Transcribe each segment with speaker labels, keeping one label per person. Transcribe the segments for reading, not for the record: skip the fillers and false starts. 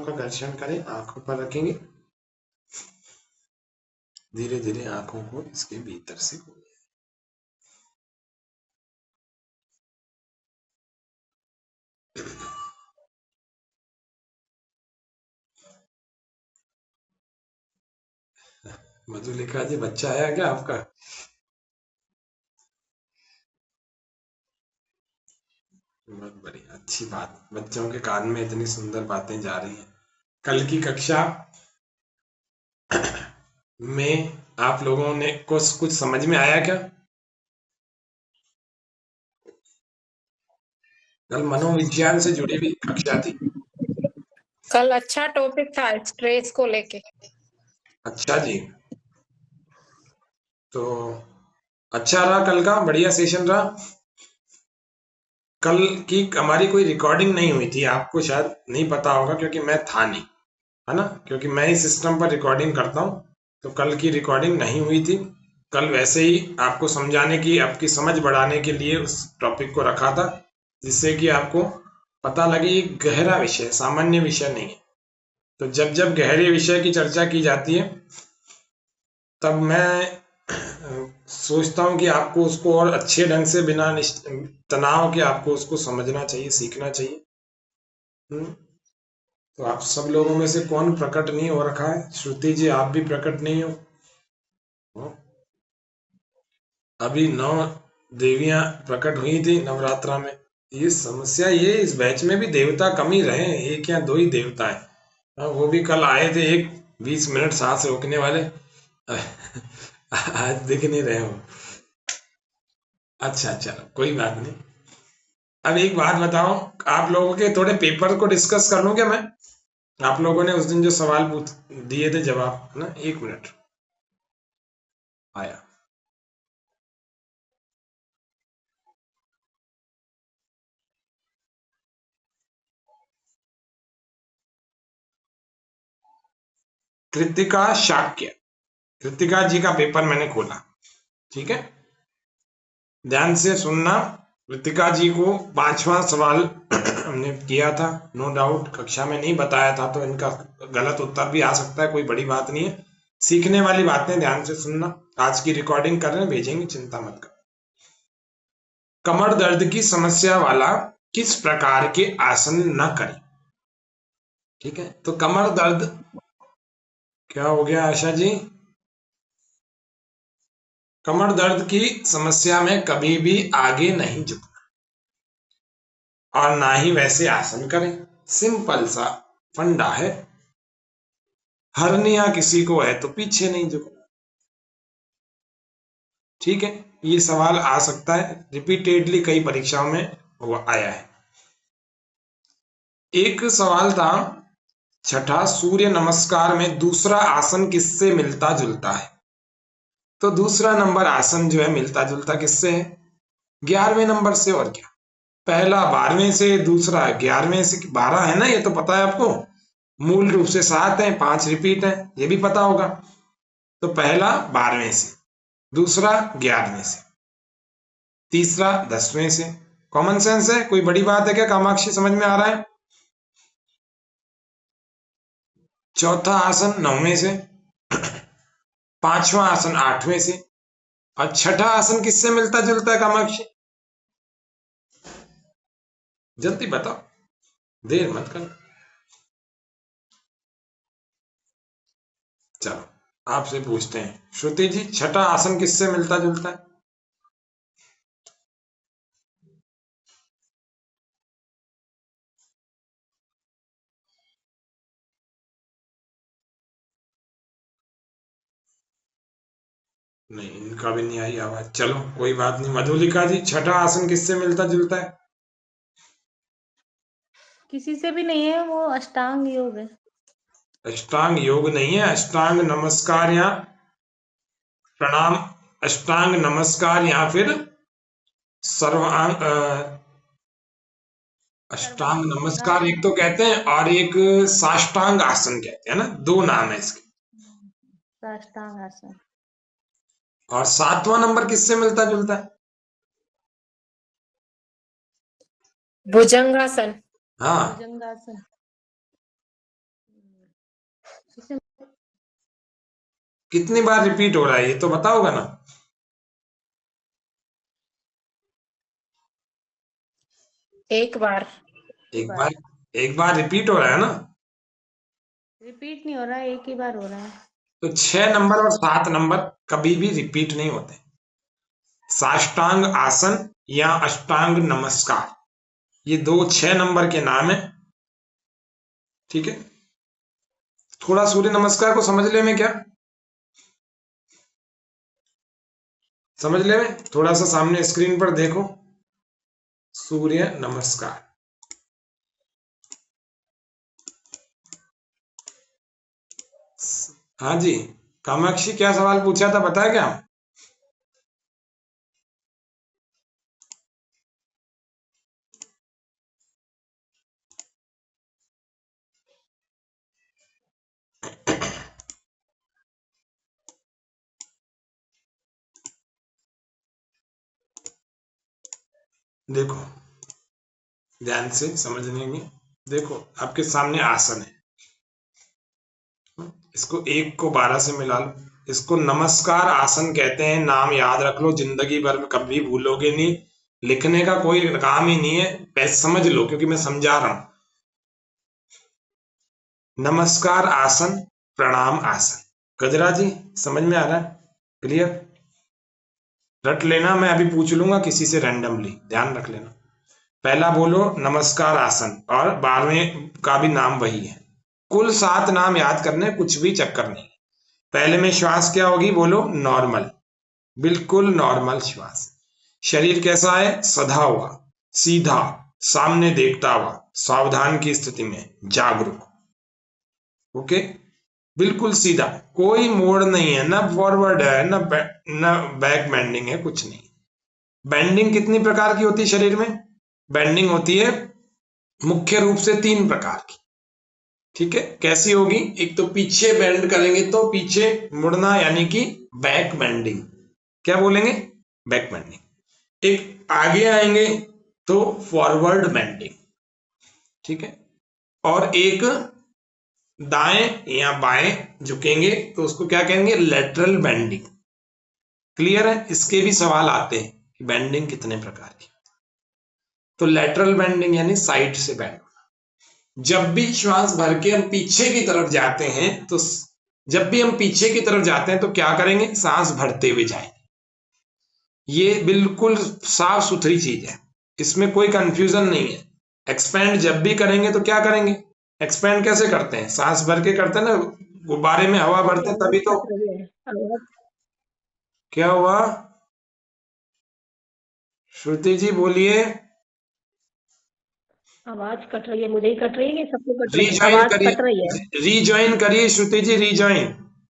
Speaker 1: का दर्शन करें, आंखों पर रखेंगे, धीरे धीरे आंखों को इसके भीतर से खोलें। मधुलिका जी, बच्चा आया क्या आपका? बहुत बढ़िया, अच्छी बात, बच्चों के कान में इतनी सुंदर बातें जा रही हैं। कल की कक्षा में आप लोगों ने कुछ समझ में आया क्या? कल मनोविज्ञान से जुड़ी हुई कक्षा थी।
Speaker 2: कल अच्छा टॉपिक था स्ट्रेस को लेके।
Speaker 1: अच्छा जी, तो अच्छा रहा, कल का बढ़िया सेशन रहा। कल की हमारी कोई रिकॉर्डिंग नहीं हुई थी, आपको शायद नहीं पता होगा क्योंकि मैं था नहीं, है ना, क्योंकि मैं ही सिस्टम पर रिकॉर्डिंग करता हूँ, तो कल की रिकॉर्डिंग नहीं हुई थी। कल वैसे ही आपको समझाने की, आपकी समझ बढ़ाने के लिए उस टॉपिक को रखा था, जिससे कि आपको पता लगे ये गहरा विषय, सामान्य विषय नहीं है। तो जब जब गहरे विषय की चर्चा की जाती है, तब मैं सोचता हूँ कि आपको उसको और अच्छे ढंग से, बिना तनाव के, आपको उसको समझना चाहिए, सीखना चाहिए। तो आप सब लोगों में से कौन प्रकट नहीं हो रखा है? श्रुति जी, आप भी प्रकट नहीं हो। अभी 9 देवियां प्रकट हुई थी नवरात्रा में। ये समस्या, ये इस बैच में भी देवता कम ही रहे, एक या दो ही देवता है। वो भी कल आए थे, एक 20 मिनट सांस रोकने वाले। आज दिख नहीं रहे हो। अच्छा, चलो कोई बात नहीं। अब एक बात बताओ, आप लोगों के थोड़े पेपर को डिस्कस कर लूं क्या मैं? आप लोगों ने उस दिन जो सवाल पूछ दिए थे, जवाब, है ना? 1 मिनट, आया। कृतिका शाक्य, कृतिका जी का पेपर मैंने खोला, ठीक है, ध्यान से सुनना। कृतिका जी को 5वां सवाल हमने किया था, नो डाउट कक्षा में नहीं बताया था, तो इनका गलत उत्तर भी आ सकता है, कोई बड़ी बात नहीं है। सीखने वाली बातें ध्यान से सुनना। आज की रिकॉर्डिंग कर रहे हैं, भेजेंगे, चिंता मत कर। कमर दर्द की समस्या वाला किस प्रकार के आसन न करें? ठीक है, तो कमर दर्द, क्या हो गया आशा जी? कमर दर्द की समस्या में कभी भी आगे नहीं झुकना और ना ही वैसे आसन करें। सिंपल सा फंडा है। हर्निया किसी को है तो पीछे नहीं झुकना। ठीक है, ये सवाल आ सकता है, रिपीटेडली कई परीक्षाओं में वो आया है। एक सवाल था छठा, सूर्य नमस्कार में दूसरा आसन किससे मिलता जुलता है? तो दूसरा नंबर आसन जो है मिलता जुलता किससे है? 11वें नंबर से, और क्या। पहला 12वें से, दूसरा 11वें से। 12 है ना, ये तो पता है आपको। मूल रूप से 7 है, 5 रिपीट है, ये भी पता होगा। तो पहला 12वें से, दूसरा 11वें से, तीसरा 10वें से। कॉमन सेंस है, कोई बड़ी बात है क्या? कामाक्षी, समझ में आ रहा है? चौथा आसन 9वें से, 5वां आसन 8वें से, और छठा आसन किससे मिलता जुलता है कामाक्षी? जल्दी बताओ, देर मत करो। चलो आपसे पूछते हैं, श्रुति जी, छठा आसन किससे मिलता जुलता है? नहीं, इनका भी नहीं आई आवाज। चलो कोई बात नहीं। मधुलिका जी, छठा आसन किससे मिलता जुलता है?
Speaker 3: किसी से भी नहीं है, वो अष्टांग योग है।
Speaker 1: अष्टांग योग नहीं है, अष्टांग नमस्कार या प्रणाम, अष्टांग नमस्कार या फिर सर्वांग, अष्टांग नमस्कार एक तो कहते हैं, और एक साष्टांग आसन कहते हैं ना, दो नाम है इसके।
Speaker 3: साष्टांग आसन।
Speaker 1: और 7वां नंबर किससे मिलता जुलता है?
Speaker 2: भुजंगासन।
Speaker 1: हाँ,
Speaker 3: भुजंगासन। इसे
Speaker 1: कितनी बार रिपीट हो रहा है ये तो बताओगा ना।
Speaker 2: एक बार।
Speaker 1: एक बार, एक बार रिपीट हो रहा है ना।
Speaker 3: रिपीट नहीं हो रहा है, एक ही बार हो रहा है।
Speaker 1: तो 6 नंबर और 7 नंबर कभी भी रिपीट नहीं होते। साष्टांग आसन या अष्टांग नमस्कार, ये दो 6 नंबर के नाम है। ठीक है, थोड़ा सूर्य नमस्कार को समझ ले में क्या, समझ ले में थोड़ा सा सामने स्क्रीन पर देखो, सूर्य नमस्कार। हाँ जी, कामाक्षी क्या सवाल पूछा था बताया क्या। देखो ध्यान से समझने की, देखो आपके सामने आसन है, इसको 1 को 12 से मिला लो, इसको नमस्कार आसन कहते हैं। नाम याद रख लो, जिंदगी भर में कभी भूलोगे नहीं, लिखने का कोई काम ही नहीं है, बस समझ लो क्योंकि मैं समझा रहा हूं। नमस्कार आसन, प्रणाम आसन। गजरा जी समझ में आ रहा है, क्लियर, रट लेना, मैं अभी पूछ लूंगा किसी से रैंडमली, ध्यान रख लेना। पहला बोलो नमस्कार आसन, और 12वें का भी नाम वही है। कुल 7 नाम याद करने, कुछ भी चक्कर नहीं। पहले में श्वास क्या होगी, बोलो नॉर्मल, बिल्कुल नॉर्मल श्वास। शरीर कैसा है, सधा हुआ, सीधा, सामने देखता हुआ, सावधान की स्थिति में, जागरूक। ओके, बिल्कुल सीधा, कोई मोड़ नहीं है, ना फॉरवर्ड है ना बैक बेंडिंग है, कुछ नहीं। बेंडिंग कितनी प्रकार की होती है शरीर में, बेंडिंग होती है मुख्य रूप से 3 प्रकार की। ठीक है, कैसी होगी, एक तो पीछे बेंड करेंगे तो पीछे मुड़ना यानी कि बैक बेंडिंग, क्या बोलेंगे, बैक बेंडिंग। एक आगे आएंगे तो फॉरवर्ड बेंडिंग। ठीक है, और एक दाएं या बाएं झुकेंगे तो उसको क्या कहेंगे, लेटरल बेंडिंग। क्लियर है, इसके भी सवाल आते हैं कि बेंडिंग कितने प्रकार की। तो लेटरल बेंडिंग यानी साइड से बेंड, जब भी श्वास भर के हम पीछे की तरफ जाते हैं तो, जब भी हम पीछे की तरफ जाते हैं तो क्या करेंगे, सांस भरते हुए जाएंगे। ये बिल्कुल साफ सुथरी चीज है, इसमें कोई कंफ्यूजन नहीं है। एक्सपेंड जब भी करेंगे तो क्या करेंगे, एक्सपेंड कैसे करते हैं, सांस भर के करते हैं ना, गुब्बारे में हवा भरते हैं तभी तो। क्या हुआ, श्रुति जी बोलिए।
Speaker 4: आवाज कट रही है, मुझे ही कट रही है कि सबको कट रही है?
Speaker 1: रीज्वाइन
Speaker 4: आवाज
Speaker 1: करिए,
Speaker 4: कट रही है,
Speaker 1: रीज्वाइन करिए श्रुति जी, रीज्वाइन।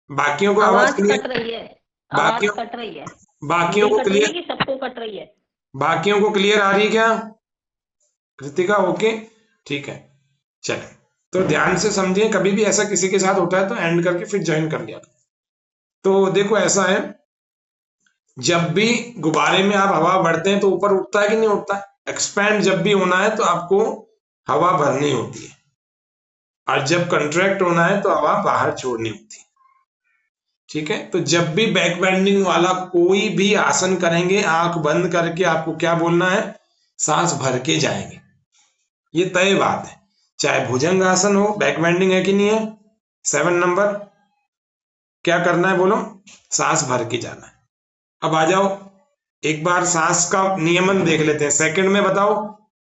Speaker 1: बाकियों को आवाज
Speaker 4: आवाज
Speaker 1: क्लियर,
Speaker 4: कट रही है, आवाज
Speaker 1: बाकियों
Speaker 4: कट रही है,
Speaker 1: बाकियों
Speaker 4: मुझे
Speaker 1: को
Speaker 4: कट रही है
Speaker 1: क्लियर,
Speaker 4: कि सबको कट रही है?
Speaker 1: बाकियों को क्लियर आ रही है क्या, कृतिका ओके, ठीक है। चले, तो ध्यान से समझिए, कभी भी ऐसा किसी के साथ होता है तो एंड करके फिर ज्वाइन कर लिया। तो देखो ऐसा है, जब भी गुब्बारे में आप हवा भरते हैं तो ऊपर उठता है कि नहीं उठता है, एक्सपैंड जब भी होना है तो आपको हवा भरनी होती है, और जब कंट्रैक्ट होना है तो हवा बाहर छोड़नी होती है। ठीक है, तो जब भी बैक बेंडिंग वाला कोई भी आसन करेंगे, आंख बंद करके आपको क्या बोलना है, सांस भर के जाएंगे, ये तय बात है। चाहे भुजंग आसन हो, बैक बेंडिंग है कि नहीं है, 7 नंबर, क्या करना है बोलो, सांस भर के जाना है। अब आ जाओ, एक बार सांस का नियमन देख लेते हैं, सेकंड में बताओ,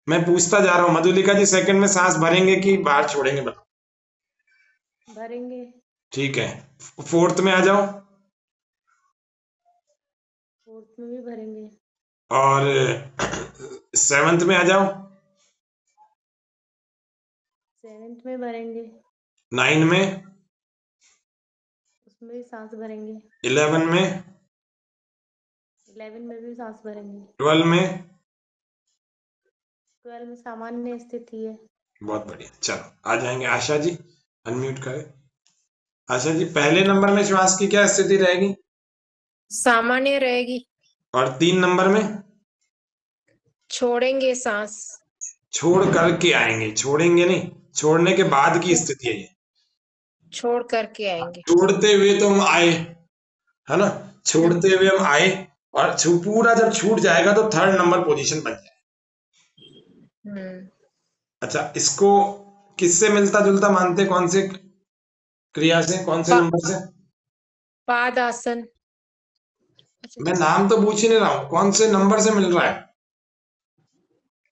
Speaker 1: मैं पूछता जा रहा हूं, मधुलिका जी सेकंड में सांस भरेंगे कि बाहर छोड़ेंगे, बताओ।
Speaker 3: भरेंगे।
Speaker 1: ठीक है, फोर्थ में आ जाओ,
Speaker 3: फोर्थ में भी भरेंगे।
Speaker 1: और 7th में आ जाओ,
Speaker 3: 7th में भरेंगे।
Speaker 1: 9 में,
Speaker 3: उसमें भी सांस भरेंगे।
Speaker 1: 11 में,
Speaker 3: 11 में भी सांस भरेंगे।
Speaker 1: 12 में।
Speaker 3: 12 में सामान्य स्थिति है।
Speaker 1: बहुत बढ़िया, चलो आ जाएंगे। आशा जी अनम्यूट करें। आशा जी, पहले नंबर में श्वास की क्या स्थिति रहेगी,
Speaker 2: सामान्य रहेगी।
Speaker 1: और 3 नंबर में
Speaker 2: छोड़ेंगे सांस।
Speaker 1: छोड़ करके आएंगे, छोड़ेंगे नहीं, छोड़ने के बाद की स्थिति है ये।
Speaker 2: छोड़ करके आएंगे।
Speaker 1: छोड़ते हुए तो हम आए, है ना, छोड़ते हुए हम आए, और पूरा जब छूट जाएगा तो थर्ड नंबर पोजीशन बन जाए। अच्छा, इसको किससे मिलता जुलता मानते, कौन से क्रिया से, कौन से
Speaker 2: पा,
Speaker 1: नंबर से?
Speaker 2: पाद आसन।
Speaker 1: मैं नाम तो पूछ ही नहीं रहा हूं, कौन से नंबर से मिल रहा है?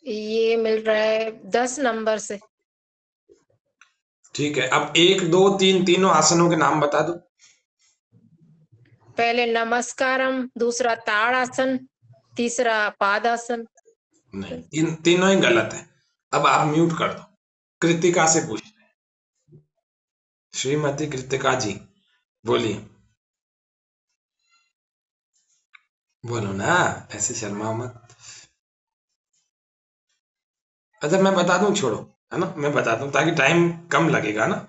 Speaker 2: ये मिल रहा है 10 नंबर से।
Speaker 1: ठीक है, अब 1 2 3 तीनों आसनों के नाम बता दो।
Speaker 2: पहले नमस्कारम, दूसरा ताड़ासन, तीसरा पादासन।
Speaker 1: नहीं, तीनों ही गलत है। अब आप म्यूट कर दो। कृतिका से पूछते हैं, श्रीमती कृतिका जी, बोलिए। बोलो ना, ऐसे शर्मा मत। अच्छा, मैं बता दूं, छोड़ो, है ना, मैं बताता हूँ ताकि टाइम कम लगेगा ना।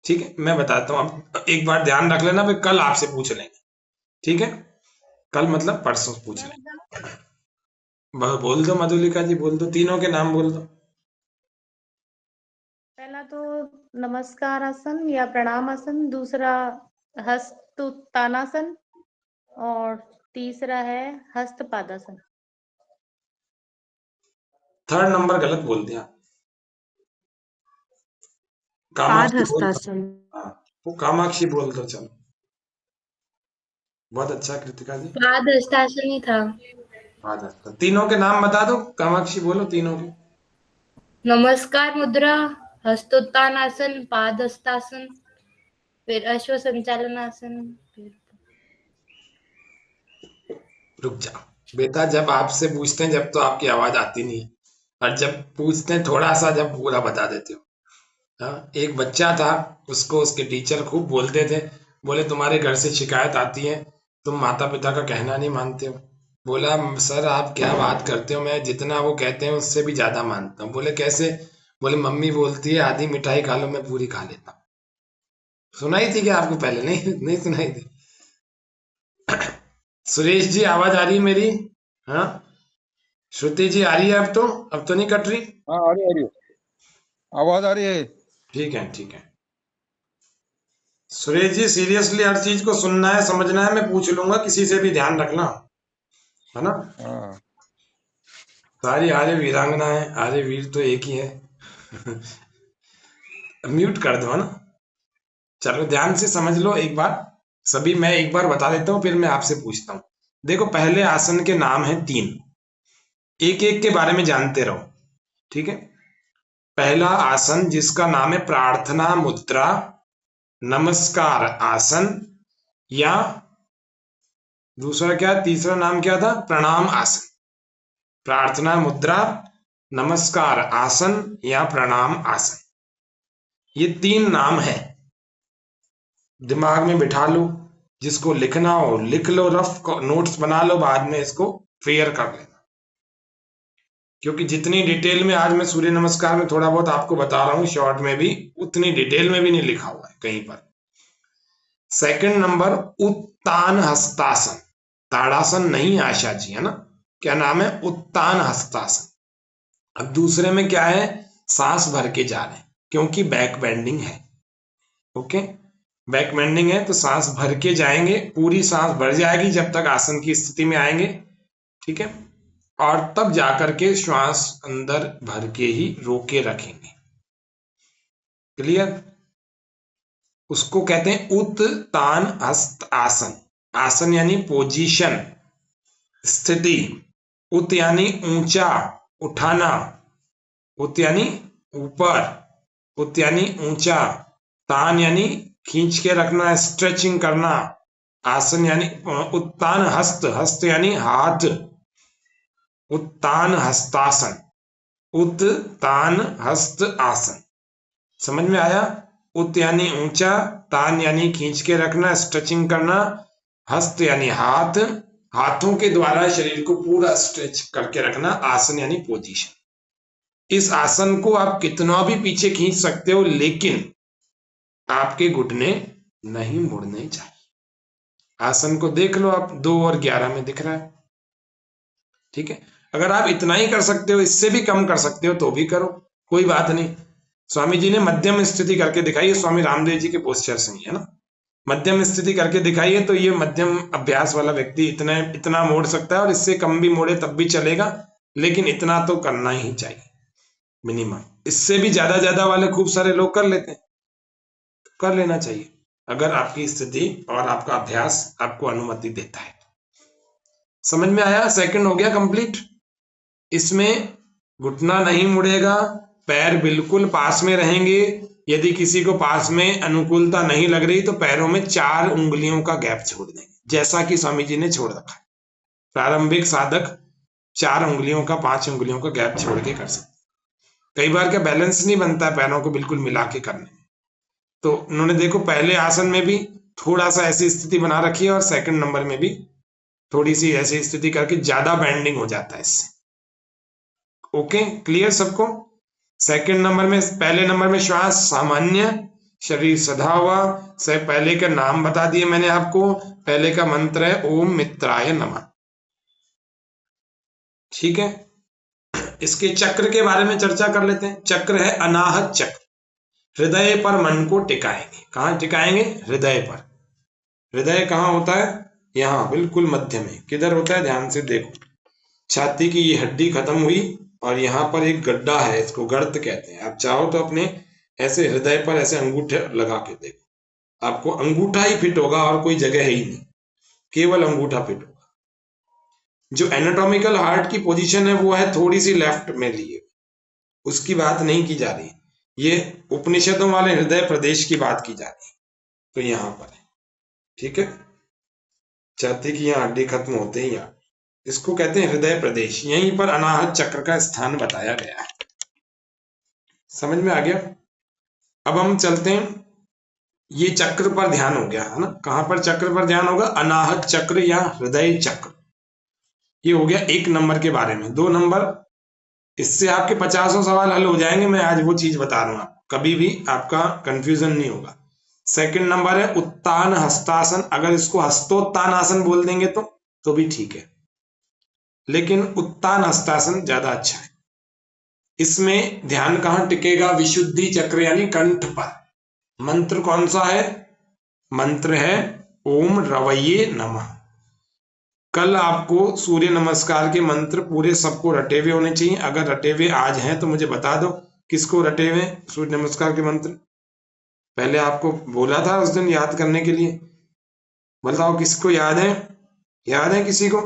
Speaker 1: ठीक है, मैं बताता हूँ। अब एक बार ध्यान रख लेना, फिर कल आपसे पूछ लेंगे। ठीक है, कल मतलब परसों पूछ लेंगे। बोल दो मधुलिका जी, बोल दो, तीनों के नाम बोल दो।
Speaker 3: पहला तो नमस्कार आसन या प्रणाम आसन, दूसरा हस्तोत्तानासन और तीसरा है हस्तपादासन।
Speaker 1: थर्ड नंबर गलत बोल दिया। कामाक्षी बोल दो।
Speaker 5: पादहस्तासन।
Speaker 1: हाँ, वो कामाक्षी बोल दो, चलो। बहुत अच्छा कृतिका जी।
Speaker 5: पादहस्तासन ही था।
Speaker 1: तीनों के नाम बता दो, कामाक्षी बोलो तीनों के।
Speaker 5: नमस्कार मुद्रा, हस्तोत्तानासन, पादहस्तासन, फिर अश्व संचालनासन, फिर
Speaker 1: रुक जाओ बेटा, जब आपसे पूछते हैं जब तो आपकी आवाज आती नहीं है, और जब पूछते हैं थोड़ा सा, जब पूरा बता देते हो। हाँ, एक बच्चा था, उसको उसके टीचर खूब बोलते थे, बोले तुम्हारे घर से शिकायत आती है, तुम माता पिता का कहना नहीं मानते हो। बोला सर आप क्या बात करते हो, मैं जितना वो कहते हैं उससे भी ज्यादा मानता हूँ। बोले कैसे? बोले मम्मी बोलती है आधी मिठाई खा लो, मैं पूरी खा लेता हूँ। सुनाई थी क्या आपको पहले? नहीं, नहीं सुनाई थी। सुरेश जी, आवाज आ रही है मेरी? हाँ, श्रुति जी आ रही है? अब तो नहीं कट रही?
Speaker 6: हाँ आ रही है, आवाज आ रही है।
Speaker 1: ठीक है, ठीक है। सुरेश जी, सीरियसली हर चीज को सुनना है, समझना है, मैं पूछ लूंगा, किसी से भी ध्यान रखना, है ना।
Speaker 6: हाँ
Speaker 1: सारी आर्य वीरांगना है, आर्य वीर तो एक ही है। म्यूट कर दो, है ना। चलो ध्यान से समझ लो एक बार, सभी मैं एक बार बता देता हूँ, फिर मैं आपसे पूछता हूँ। देखो, पहले आसन के नाम है 3, एक एक के बारे में जानते रहो। ठीक है, पहला आसन जिसका नाम है प्रार्थना मुद्रा, नमस्कार आसन, या दूसरा क्या, तीसरा नाम क्या था, प्रणाम आसन। प्रार्थना मुद्रा, नमस्कार आसन या प्रणाम आसन, ये 3 नाम है। दिमाग में बिठा लो, जिसको लिखना हो लिख लो, रफ नोट्स बना लो, बाद में इसको फेयर कर लेना। क्योंकि जितनी डिटेल में आज मैं सूर्य नमस्कार में थोड़ा बहुत आपको बता रहा हूं शॉर्ट में भी, उतनी डिटेल में भी नहीं लिखा हुआ है कहीं पर। सेकंड नंबर, उत्तान हस्तासन, ताड़ासन नहीं आशा जी, है ना। क्या नाम है? उत्तान हस्तासन। अब दूसरे में क्या है, सांस भर के जा रहे हैं, क्योंकि बैक बेंडिंग है। ओके, बैक बेंडिंग है तो सांस भर के जाएंगे, पूरी सांस भर जाएगी जब तक आसन की स्थिति में आएंगे। ठीक है, और तब जाकर के श्वास अंदर भर के ही रोके रखेंगे। क्लियर? उसको कहते हैं उत्तान हस्त आसन। आसन यानी पोजीशन, स्थिति। उत यानी ऊंचा, उठाना। उत यानी ऊपर, उत यानी ऊंचा। तान यानी खींच के रखना, स्ट्रेचिंग करना। आसन यानी उत्तान हस्त, हस्त यानी हाथ। उत्तान हस्तासन, उत्तान हस्त आसन। समझ में आया? उत यानी ऊंचा, तान यानी खींच के रखना, स्ट्रेचिंग करना, हस्त यानी हाथ, हाथों के द्वारा शरीर को पूरा स्ट्रेच करके रखना, आसन यानी पोजीशन। इस आसन को आप कितना भी पीछे खींच सकते हो, लेकिन आपके घुटने नहीं मुड़ने चाहिए। आसन को देख लो आप, 2 और 11 में दिख रहा है। ठीक है, अगर आप इतना ही कर सकते हो, इससे भी कम कर सकते हो तो भी करो, कोई बात नहीं। स्वामी जी ने मध्यम स्थिति करके दिखाई है, स्वामी रामदेव जी के पोस्चर से ही है ना, मध्यम स्थिति करके दिखाई है। तो ये मध्यम अभ्यास वाला व्यक्ति इतना मोड़ सकता है, और इससे कम भी मोड़े तब भी चलेगा, लेकिन इतना तो करना ही चाहिए मिनिमम। इससे भी ज्यादा वाले खूब सारे लोग कर लेते हैं, कर लेना चाहिए अगर आपकी स्थिति और आपका अभ्यास आपको अनुमति देता है। समझ में आया? सेकंड हो गया कंप्लीट। इसमें घुटना नहीं मुड़ेगा, पैर बिल्कुल पास में रहेंगे। यदि किसी को पास में अनुकूलता नहीं लग रही तो पैरों में 4 उंगलियों का गैप छोड़ देंगे, जैसा कि स्वामी जी ने छोड़ रखा है। प्रारंभिक साधक 4 उंगलियों का 5 उंगलियों का गैप छोड़ के कर सकते। कई बार क्या बैलेंस नहीं बनता पैरों को बिल्कुल मिला के करने में, तो उन्होंने देखो पहले आसन में भी थोड़ा सा ऐसी स्थिति बना रखी है, और सेकंड नंबर में भी थोड़ी सी ऐसी स्थिति करके ज्यादा बैंडिंग हो जाता है इससे। ओके, क्लियर सबको? सेकंड नंबर में, पहले नंबर में श्वास सामान्य, शरीर सधा हुआ। से पहले का नाम बता दिए मैंने आपको, पहले का मंत्र है ओम मित्राय नमः। ठीक है, इसके चक्र के बारे में चर्चा कर लेते हैं। चक्र है अनाहत चक्र। हृदय पर मन को टिकाएंगे। कहां टिकाएंगे? हृदय पर। हृदय कहां होता है? यहां बिल्कुल मध्य में। किधर होता है? ध्यान से देखो, छाती की ये हड्डी खत्म हुई और यहाँ पर एक गड्ढा है, इसको गर्त कहते हैं। आप चाहो तो अपने ऐसे हृदय पर ऐसे अंगूठे लगा के देखो, आपको अंगूठा ही फिट होगा और कोई जगह है ही नहीं, केवल अंगूठा फिट होगा। जो एनाटॉमिकल हार्ट की पोजीशन है वो है थोड़ी सी लेफ्ट में लिए, उसकी बात नहीं की जा रही। ये उपनिषदों वाले हृदय प्रदेश की बात की जा रही है, तो यहाँ पर है। ठीक है, छाती की यहाँ हड्डी खत्म होते ही यहाँ, इसको कहते हैं हृदय प्रदेश। यहीं पर अनाहत चक्र का स्थान बताया गया है। समझ में आ गया? अब हम चलते हैं, ये चक्र पर ध्यान हो गया है ना। कहां पर चक्र पर ध्यान होगा? अनाहत चक्र या हृदय चक्र। ये हो गया 1 नंबर के बारे में। 2 नंबर, इससे आपके 50 सवाल हल हो जाएंगे। मैं आज वो चीज बता रहा हूं, कभी भी आपका कंफ्यूजन नहीं होगा। सेकंड नंबर है उत्तान हस्तासन। अगर इसको हस्तोत्तान आसन बोल देंगे तो भी ठीक है, लेकिन उत्तान हस्तासन ज्यादा अच्छा है। इसमें ध्यान कहां टिकेगा? विशुद्धि चक्र यानी कंठ पर। मंत्र कौन सा है? मंत्र है ओम रवैये नमः। कल आपको सूर्य नमस्कार के मंत्र पूरे सबको रटे हुए होने चाहिए। अगर रटे हुए आज हैं तो मुझे बता दो किसको रटे हुए सूर्य नमस्कार के मंत्र। पहले आपको बोला था उस दिन याद करने के लिए, बताओ किसको याद है? याद है किसी को?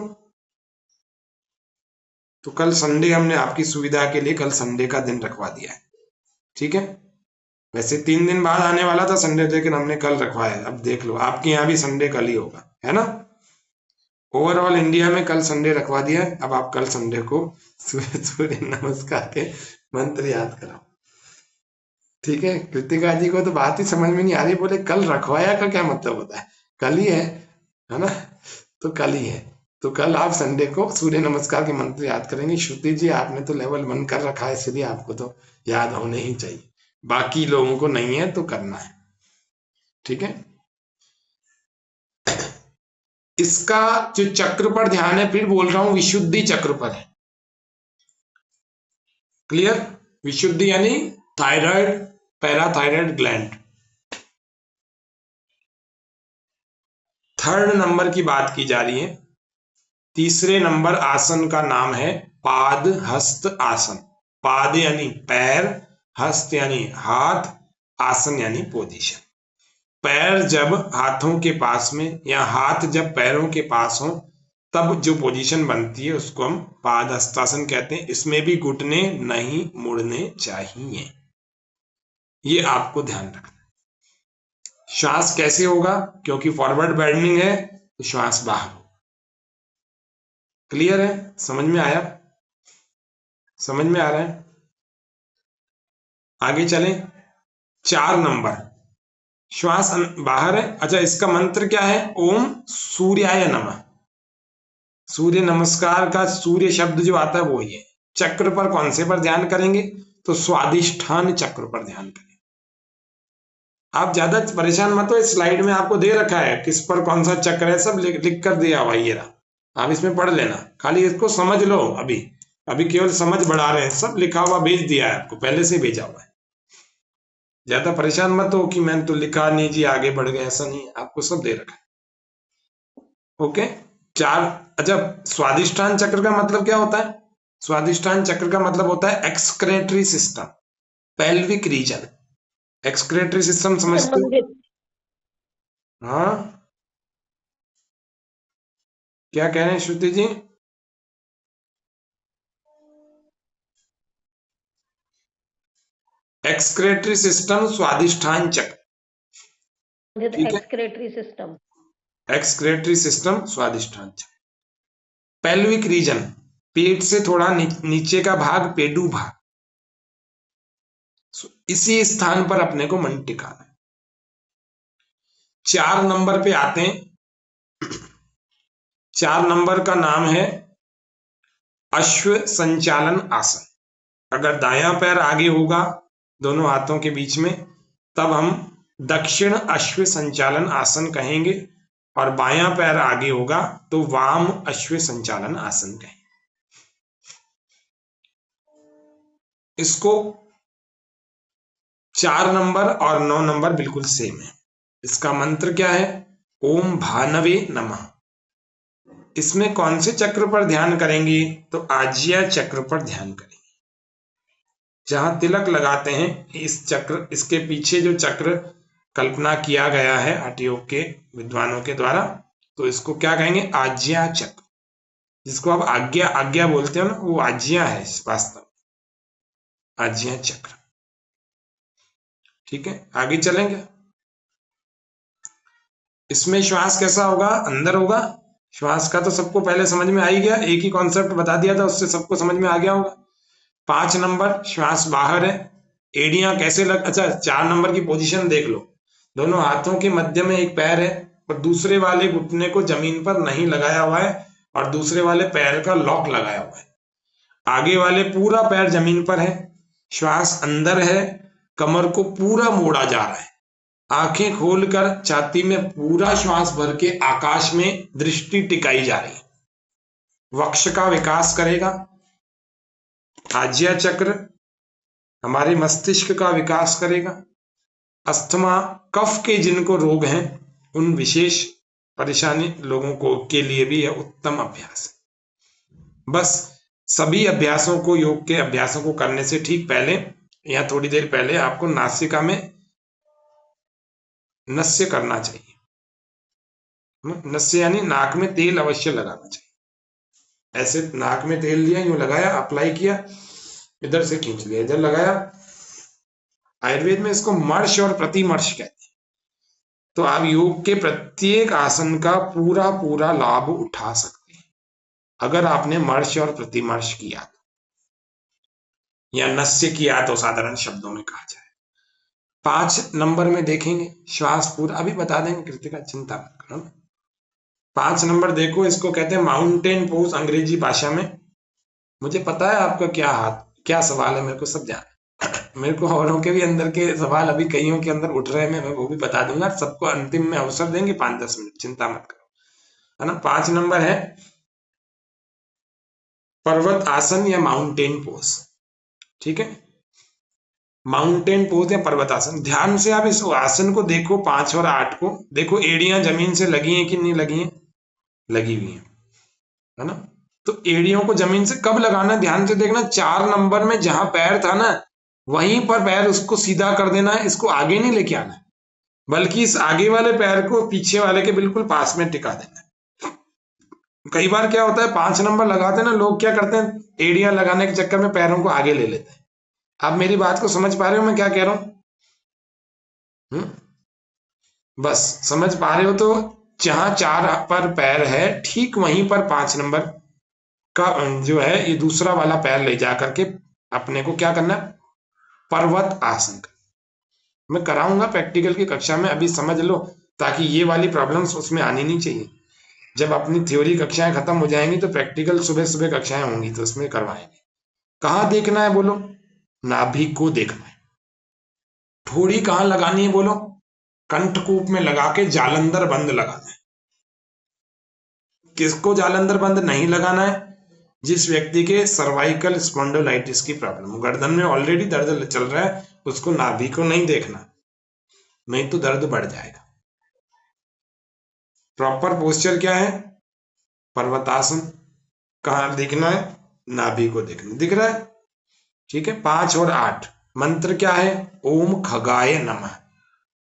Speaker 1: तो कल संडे हमने आपकी सुविधा के लिए कल संडे का दिन रखवा दिया है। ठीक है, वैसे 3 दिन बाद आने वाला था संडे, लेकिन हमने कल रखवाया। अब देख लो, आपके यहाँ भी संडे कल ही होगा, है ना। ओवरऑल इंडिया में कल संडे रखवा दिया है। अब आप कल संडे को सूर्य नमस्कार के मंत्र याद कराओ। ठीक है, कृतिका जी को तो बात ही समझ में नहीं आ रही, बोले कल रखवाया का क्या मतलब होता है? कल ही है ना, तो कल ही है। तो कल आप संडे को सूर्य नमस्कार के मंत्र याद करेंगे। श्रुति जी आपने तो लेवल 1 कर रखा है, इसलिए आपको तो याद होने ही चाहिए, बाकी लोगों को नहीं है तो करना है। ठीक है, इसका जो चक्र पर ध्यान है, फिर बोल रहा हूं विशुद्धि चक्र पर है। क्लियर? विशुद्धि यानी thyroid, parathyroid gland. 3rd number की बात की जा रही है। तीसरे नंबर आसन का नाम है पाद हस्त आसन। पाद यानी पैर, हस्त यानी हाथ, आसन यानी पोजीशन। पैर जब हाथों के पास में या हाथ जब पैरों के पास हो तब जो पोजीशन बनती है उसको हम पाद हस्तासन कहते हैं। इसमें भी घुटने नहीं मुड़ने चाहिए, ये आपको ध्यान रखना। श्वास कैसे होगा? क्योंकि फॉरवर्ड बेंडिंग है तो श्वास बाहर हो। क्लियर है? समझ में आया? समझ में आ रहा है? आगे चलें। 4 नंबर, श्वास बाहर है। अच्छा, इसका मंत्र क्या है? ओम सूर्याय नमः। सूर्य नमस्कार का सूर्य शब्द जो आता है वो ही है। चक्र पर कौन से पर ध्यान करेंगे? तो स्वादिष्ठान चक्र पर ध्यान करें। आप ज्यादा परेशान मत हो, इस स्लाइड में आपको दे रखा है किस पर कौन सा चक्र है, सब लिख कर दिया हुआ ये रहा। आप इसमें पढ़ लेना, खाली इसको समझ लो। अभी केवल समझ बढ़ा रहे हैं, सब लिखा हुआ भेज दिया है आपको, पहले से भेजा हुआ है। ज्यादा परेशान मत हो कि मैंने तो लिखा नहीं जी आगे बढ़ गए, ऐसा नहीं है, आपको सब दे रखा है। ओके, 4। अच्छा, स्वादिष्ठान चक्र का मतलब क्या होता है? स्वादिष्ठान चक्र का मतलब होता है excretory system, pelvic region. Excretory system समझते हो?
Speaker 4: संबंधित
Speaker 1: हाँ, क्या कह रहे हैं श्रुति जी? एक्सक्रेटरी सिस्टम, स्वादिष्ठान चक्र, ठीक है?
Speaker 4: एक्सक्रेटरी सिस्टम,
Speaker 1: एक्सक्रेटरी सिस्टम, स्वादिष्ठान चक्र। पेल्विक रीजन, पेट से थोड़ा नीचे का भाग, पेडू भाग, इसी स्थान पर अपने को मन टिकाना है। 4 नंबर पे आते हैं। 4 नंबर का नाम है अश्व संचालन आसन। अगर दायां पैर आगे होगा दोनों हाथों के बीच में, तब हम दक्षिण अश्व संचालन आसन कहेंगे, और बायां पैर आगे होगा तो वाम अश्व संचालन आसन कहेंगे। इसको 4 नंबर और 9 नंबर बिल्कुल सेम है। इसका मंत्र क्या है? ओम भानवे नमः। इसमें कौन से चक्र पर ध्यान करेंगे? तो आज्या चक्र पर ध्यान करेंगे। जहां तिलक लगाते हैं इस चक्र, इसके पीछे जो चक्र कल्पना किया गया है हठयोग के विद्वानों के द्वारा, तो इसको क्या कहेंगे? आज्या चक्र। जिसको आप आज्ञा बोलते हो ना, वो आज्या है वास्तव में, आज्या चक्र। ठीक है, आगे चलेंगे। इसमें श्वास कैसा होगा? अंदर होगा। श्वास का तो सबको पहले समझ में आ ही गया, एक ही कॉन्सेप्ट बता दिया था, उससे सबको समझ में आ गया होगा। 5 नंबर श्वास बाहर है। एड़ियां कैसे लग, अच्छा 4 नंबर की पोजीशन देख लो। दोनों हाथों के मध्य में एक पैर है और दूसरे वाले घुटने को जमीन पर नहीं लगाया हुआ है और दूसरे वाले पैर का लॉक लगाया हुआ है। आगे वाले पूरा पैर जमीन पर है, श्वास अंदर है, कमर को पूरा मोड़ा जा रहा है। आंखें खोलकर छाती में पूरा श्वास भर के आकाश में दृष्टि टिकाई जा रही है। वक्ष का विकास करेगा। आज्या चक्र हमारे मस्तिष्क का विकास करेगा। अस्थमा, कफ के जिनको रोग हैं, उन विशेष परेशानी लोगों को के लिए भी यह उत्तम अभ्यास है। बस सभी अभ्यासों को, योग के अभ्यासों को करने से ठीक पहले या थोड़ी देर पहले आपको नासिका में नस्य करना चाहिए। नस्य यानी नाक में तेल अवश्य लगाना चाहिए। ऐसे नाक में तेल लिया, यूं लगाया, अप्लाई किया, इधर से खींच लिया, इधर लगाया। आयुर्वेद में इसको मर्श और प्रतिमर्श कहते हैं। तो आप योग के प्रत्येक आसन का पूरा पूरा लाभ उठा सकते हैं अगर आपने मर्श और प्रतिमर्श किया या नस्य किया, तो साधारण शब्दों में कहा जाए। 5 नंबर में देखेंगे श्वास पूरा, अभी बता देंगे कृतिका, चिंता मत करो। 5 नंबर देखो, इसको कहते हैं माउंटेन पोज अंग्रेजी भाषा में। मुझे पता है आपका क्या सवाल है, मेरे को सब जाना है। मेरे को औरों के भी अंदर के सवाल अभी कईयों के अंदर उठ रहे हैं, मैं वो भी बता दूंगा। सबको अंतिम में अवसर देंगे 5-10 मिनट, चिंता मत करो, है ना। 5 नंबर है पर्वत आसन या माउंटेन पोज। ठीक है, माउंटेन पोज या पर्वत आसन। ध्यान से आप इस आसन को देखो, 5 और 8 को देखो। एड़ियां जमीन से लगी हैं कि नहीं लगी हैं? लगी हुई हैं, है ना। तो एड़ियों को जमीन से कब लगाना, ध्यान से देखना। 4 नंबर में जहां पैर था ना, वहीं पर पैर उसको सीधा कर देना है। इसको आगे नहीं लेके आना है, बल्कि इस आगे वाले पैर को पीछे वाले के बिल्कुल पास में टिका देना है। कई बार क्या होता है, 5 नंबर लगाते हैं ना लोग, क्या करते हैं, एड़ियां लगाने के चक्कर में पैरों को आगे ले लेते हैं। आप मेरी बात को समझ पा रहे हो मैं क्या कह रहा हूं? बस समझ पा रहे हो तो जहां 4 पर पैर है, ठीक वहीं पर 5 नंबर का जो है ये दूसरा वाला पैर ले जा करके अपने को क्या करना है, पर्वत आसन का। मैं कराऊंगा प्रैक्टिकल की कक्षा में, अभी समझ लो, ताकि ये वाली प्रॉब्लम्स उसमें आनी नहीं चाहिए। जब अपनी थ्योरी कक्षाएं खत्म हो जाएंगी तो प्रैक्टिकल सुबह सुबह कक्षाएं होंगी, तो उसमें करवाएंगे। कहाँ देखना है बोलो? नाभि को देखना है। ठोड़ी कहाँ लगानी है बोलो? कंठकूप में लगा के जालंधर बंद लगाना है। किसको जालंधर बंद नहीं लगाना है? जिस व्यक्ति के सर्वाइकल स्पॉन्डिलोलाइटिस की प्रॉब्लम, गर्दन में ऑलरेडी दर्द चल रहा है, उसको नाभि को नहीं देखना, नहीं तो दर्द बढ़ जाएगा। प्रॉपर पोस्चर क्या है? पर्वतासन। कहाँ देखना है? नाभि को देखना। दिख रहा है? ठीक है। 5 और 8 मंत्र क्या है? ओम खगाय नमः।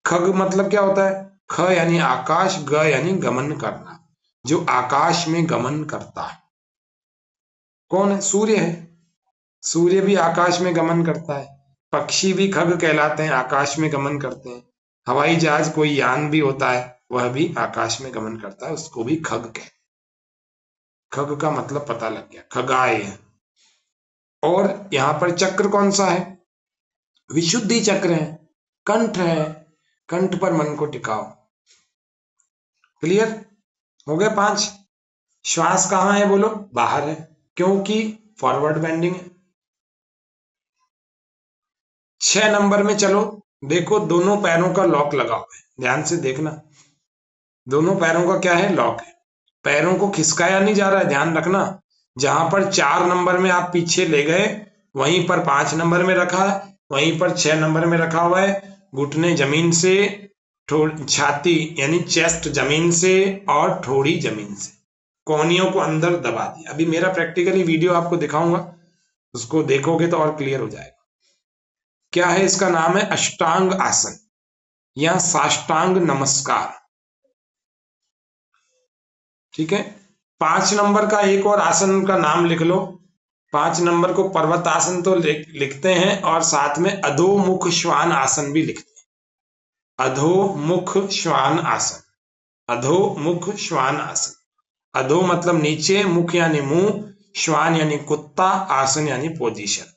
Speaker 1: खग मतलब क्या होता है? ख यानी आकाश, ग यानी गमन करना, जो आकाश में गमन करता है। कौन है? सूर्य है। सूर्य भी आकाश में गमन करता है। पक्षी भी खग कहलाते हैं, आकाश में गमन करते हैं। हवाई जहाज कोई यान भी होता है, वह भी आकाश में गमन करता है, उसको भी खग कहते हैं। खग का मतलब पता लग गया, खगाय है। और यहां पर चक्र कौन सा है? विशुद्धि चक्र है, कंठ है। कंठ पर मन को टिकाओ। क्लियर हो गए 5। श्वास कहां है? बोलो। बाहर है, क्योंकि फॉरवर्ड बेंडिंग है। 6 नंबर में चलो, देखो दोनों पैरों का लॉक लगा हुआ है, ध्यान से देखना। दोनों पैरों का क्या है? लॉक है। पैरों को खिसकाया नहीं जा रहा है, ध्यान रखना। जहां पर 4 नंबर में आप पीछे ले गए, वहीं पर 5 नंबर में रखा है, वहीं पर 6 नंबर में रखा हुआ है। घुटने जमीन से, छाती यानी चेस्ट जमीन से और ठोड़ी जमीन से, कोहनियों को अंदर दबा दिया। अभी मेरा प्रैक्टिकली वीडियो आपको दिखाऊंगा, उसको देखोगे तो और क्लियर हो जाएगा। क्या है इसका नाम? है अष्टांग आसन या साष्टांग नमस्कार। ठीक है। 5 नंबर का एक और आसन का नाम लिख लो। 5 नंबर को पर्वतासन तो लिखते हैं, और साथ में अधोमुख श्वान आसन भी लिखते हैं। अधोमुख श्वान आसन, अधोमुख श्वान आसन। अधो मतलब नीचे, मुख यानी मुंह, श्वान यानी कुत्ता, आसन यानी पोजीशन।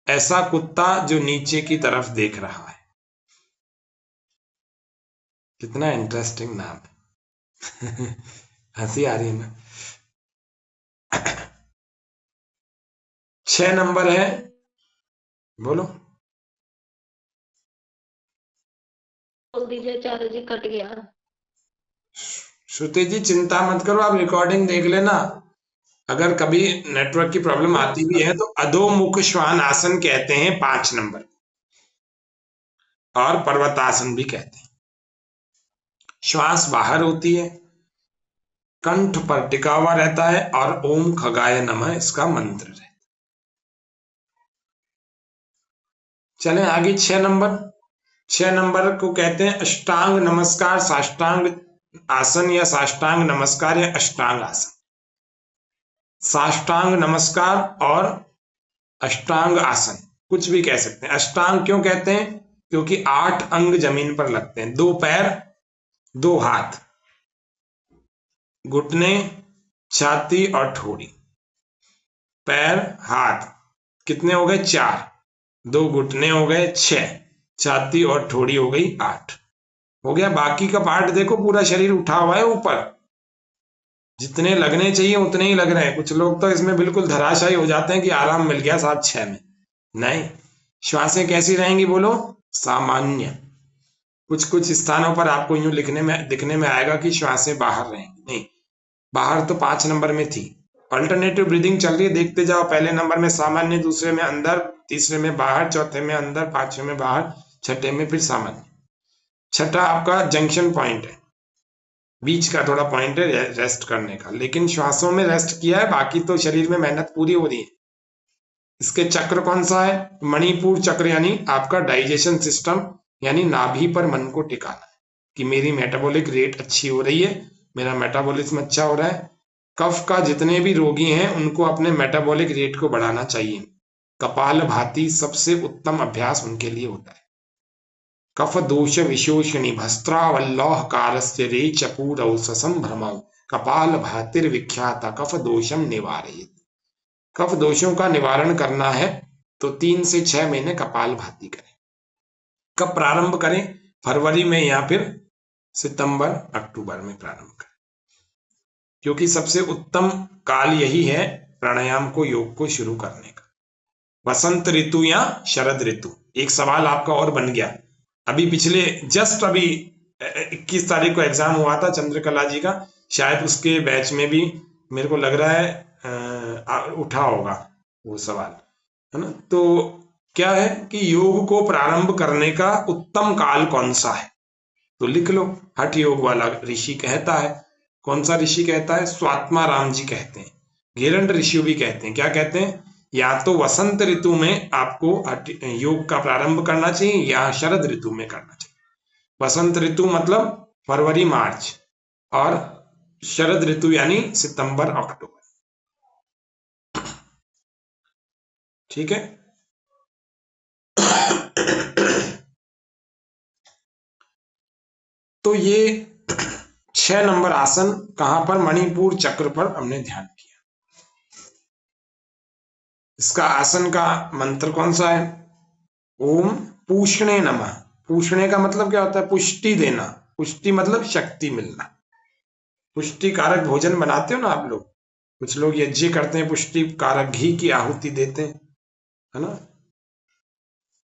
Speaker 1: ऐसा कुत्ता जो नीचे की तरफ देख रहा है। कितना इंटरेस्टिंग नाम है। हंसी आ रही है ना। 6 नंबर है, बोलो।
Speaker 4: बोल दीजिए चाचा जी, कट गया।
Speaker 1: श्रुति जी चिंता मत करो, आप रिकॉर्डिंग देख लेना। अगर कभी नेटवर्क की प्रॉब्लम आती भी है तो अधोमुख श्वान आसन कहते हैं 5 नंबर, और पर्वतासन भी कहते हैं। श्वास बाहर होती है, कंठ पर टिका हुआ रहता है, और ओम खगाय नमः इसका मंत्र है। चलें आगे। 6 नंबर। 6 नंबर को कहते हैं अष्टांग नमस्कार, साष्टांग आसन या साष्टांग नमस्कार या अष्टांग आसन। साष्टांग नमस्कार और अष्टांग आसन कुछ भी कह सकते हैं। अष्टांग क्यों कहते हैं? क्योंकि 8 अंग जमीन पर लगते हैं। 2 पैर, 2 हाथ, घुटने, छाती और ठोड़ी। पैर, हाथ कितने हो गए? 4। 2 घुटने हो गए 6, छाती और ठोड़ी हो गई 8। हो गया। बाकी का पार्ट देखो, पूरा शरीर उठा हुआ है ऊपर, जितने लगने चाहिए उतने ही लग रहे हैं। कुछ लोग तो इसमें बिल्कुल धराशायी हो जाते हैं कि आराम मिल गया 7-6 में। नहीं, श्वासें कैसी रहेंगी? बोलो। सामान्य। कुछ स्थानों पर आपको यूं दिखने में आएगा कि श्वासें बाहर रहेंगी, नहीं, बाहर तो 5 नंबर में थी। अल्टरनेटिव ब्रीदिंग चल रही है, देखते जाओ। पहले नंबर में सामान्य, दूसरे में अंदर, तीसरे में बाहर, चौथे में अंदर, 5वें में बाहर, छठे में फिर सामान्य। छठा आपका जंक्शन पॉइंट है, बीच का थोड़ा पॉइंट है रेस्ट करने का, लेकिन श्वासों में रेस्ट किया है, बाकी तो शरीर में मेहनत पूरी हो रही है। इसके चक्र कौन सा है? मणिपुर चक्र, यानी आपका डाइजेशन सिस्टम, यानी नाभि पर मन को टिकाना है कि मेरी मेटाबॉलिक रेट अच्छी हो रही है, मेरा मेटाबॉलिज्म अच्छा हो रहा है। कफ का जितने भी रोगी हैं उनको अपने मेटाबॉलिक रेट को बढ़ाना चाहिए। कपालभाति सबसे उत्तम अभ्यास उनके लिए होता है। कफ दोष विशोषणी भस्त्रावल्लोह कारस्य रेच पूरौससं भ्रमौ कपालभातिर्विख्याता कफ दोषम निवारयेत्। कफ दोषों का निवारण करना है तो 3 से 6 महीने कपालभाति करें। कब प्रारंभ करें? फरवरी में या फिर सितंबर अक्टूबर में प्रारंभ करें, क्योंकि सबसे उत्तम काल यही है प्राणायाम को, योग को शुरू करने का। वसंत ऋतु या शरद ऋतु? एक सवाल आपका और बन गया। अभी पिछले जस्ट अभी 21 तारीख को एग्जाम हुआ था चंद्रकला जी का, शायद उसके बैच में भी मेरे को लग रहा है उठा होगा वो सवाल, है ना। तो क्या है कि योग को प्रारंभ करने का उत्तम काल कौन सा है, तो लिख लो। हठ योग वाला ऋषि कहता है, कौन सा ऋषि कहता है, स्वात्मा राम जी कहते हैं, गेरंड ऋषि भी कहते हैं। क्या कहते हैं, या तो वसंत ऋतु में आपको योग का प्रारंभ करना चाहिए या शरद ऋतु में करना चाहिए। वसंत ऋतु मतलब फरवरी मार्च, और शरद ऋतु यानी सितंबर अक्टूबर। ठीक है। तो ये 6 नंबर आसन कहां पर, मणिपुर चक्र पर हमने ध्यान किया। इसका आसन का मंत्र कौन सा है, ओम पूषणे नमः। पूषणे का मतलब क्या होता है, पुष्टि देना। पुष्टि मतलब शक्ति मिलना। पुष्टि कारक भोजन बनाते हो ना आप लोग, कुछ लोग यज्ञ करते हैं, पुष्टि कारक घी की आहुति देते हैं, है ना।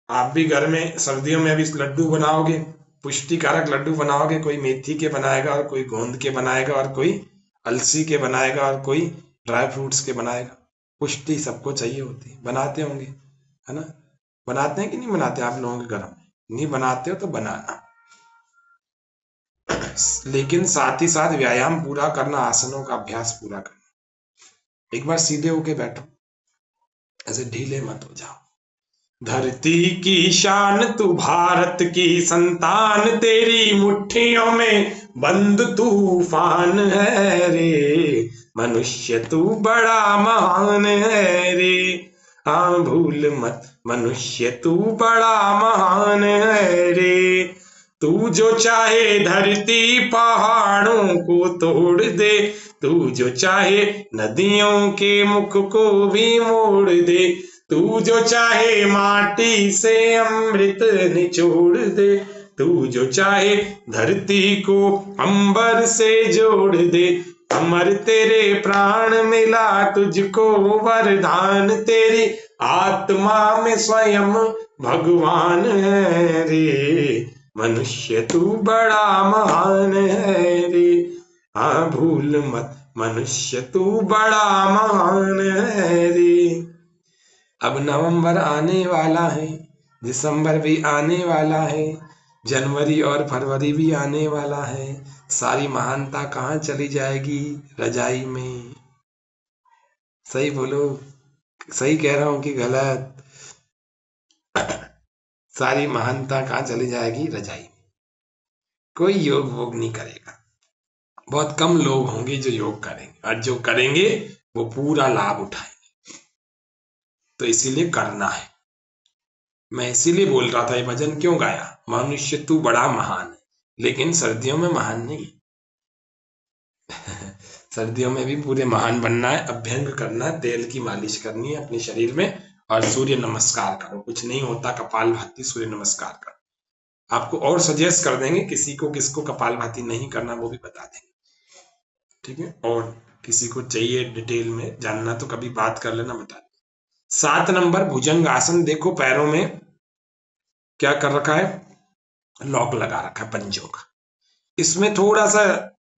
Speaker 1: आप भी घर में सर्दियों में अभी लड्डू बनाओगे, पुष्टि कारक लड्डू बनाओगे, कोई मेथी के बनाएगा और कोई गोंद के बनाएगा और कोई अलसी के बनाएगा और कोई ड्राई फ्रूट्स के बनाएगा। पुष्टि सबको चाहिए होती है, बनाते होंगे, है ना। बनाते हैं कि नहीं बनाते आप लोगों के घर में, नहीं बनाते हो तो बनाना, लेकिन साथ ही साथ व्यायाम पूरा करना, आसनों का अभ्यास पूरा करना। एक बार सीधे होके बैठो, ऐसे ढीले मत हो जाओ। धरती की शान तू, भारत की संतान, तेरी मुट्ठियों में बंद तूफान है रे, मनुष्य तू बड़ा महान है रे, हाँ भूल मत मनुष्य तू बड़ा महान है रे। तू जो चाहे धरती पहाड़ों को तोड़ दे, तू जो चाहे नदियों के मुख को भी मोड़ दे, तू जो चाहे माटी से अमृत निचोड़ दे, तू जो चाहे धरती को अंबर से जोड़ दे, अमर तेरे प्राण मिला तुझको वरदान, तेरी आत्मा में स्वयं भगवान है रे, मनुष्य तू बड़ा महान है रे, हाँ भूल मत मनुष्य तू बड़ा महान है रे। अब नवंबर आने वाला है, दिसंबर भी आने वाला है, जनवरी और फरवरी भी आने वाला है। सारी महानता कहाँ चली जाएगी, रजाई में। सही बोलो, सही कह रहा हूं कि गलत? सारी महानता कहाँ चली जाएगी, रजाई में। कोई योग वोग नहीं करेगा, बहुत कम लोग होंगे जो योग करेंगे, और जो करेंगे वो पूरा लाभ उठाएंगे। तो इसीलिए करना है। मैं इसीलिए बोल रहा था, ये भजन क्यों गाया, मनुष्य तू बड़ा महान है, लेकिन सर्दियों में महान नहीं सर्दियों में भी पूरे महान बनना है, अभ्यंग करना है, तेल की मालिश करनी है अपने शरीर में, और सूर्य नमस्कार करो। कुछ नहीं होता, कपालभाति सूर्य नमस्कार करो। आपको और सजेस्ट कर देंगे, किसी को किसको कपालभाति नहीं करना वो भी बता देंगे, ठीक है। और किसी को चाहिए डिटेल में जानना तो कभी बात कर लेना, बता। 7 नंबर भुजंग आसन। देखो पैरों में क्या कर रखा है, लॉक लगा रखा है पंजों का। इसमें थोड़ा सा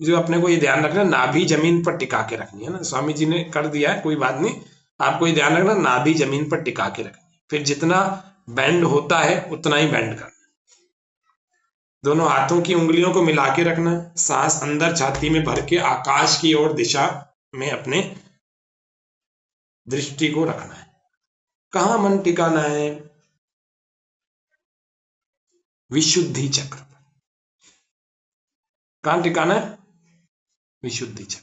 Speaker 1: जो अपने को ये ध्यान रखना, नाभि जमीन पर टिका के रखनी है ना। स्वामी जी ने कर दिया है, कोई बात नहीं, आपको ये ध्यान रखना, नाभि जमीन पर टिका के रखनी। फिर जितना बेंड होता है उतना ही बेंड करना। दोनों हाथों की उंगलियों को मिला के रखना, सांस अंदर छाती में भर के आकाश की ओर दिशा में अपने दृष्टि को रखना है। कहां मन टिकाना है, विशुद्धि चक्र पर। कहां टिकाना है, विशुद्धि चक्र,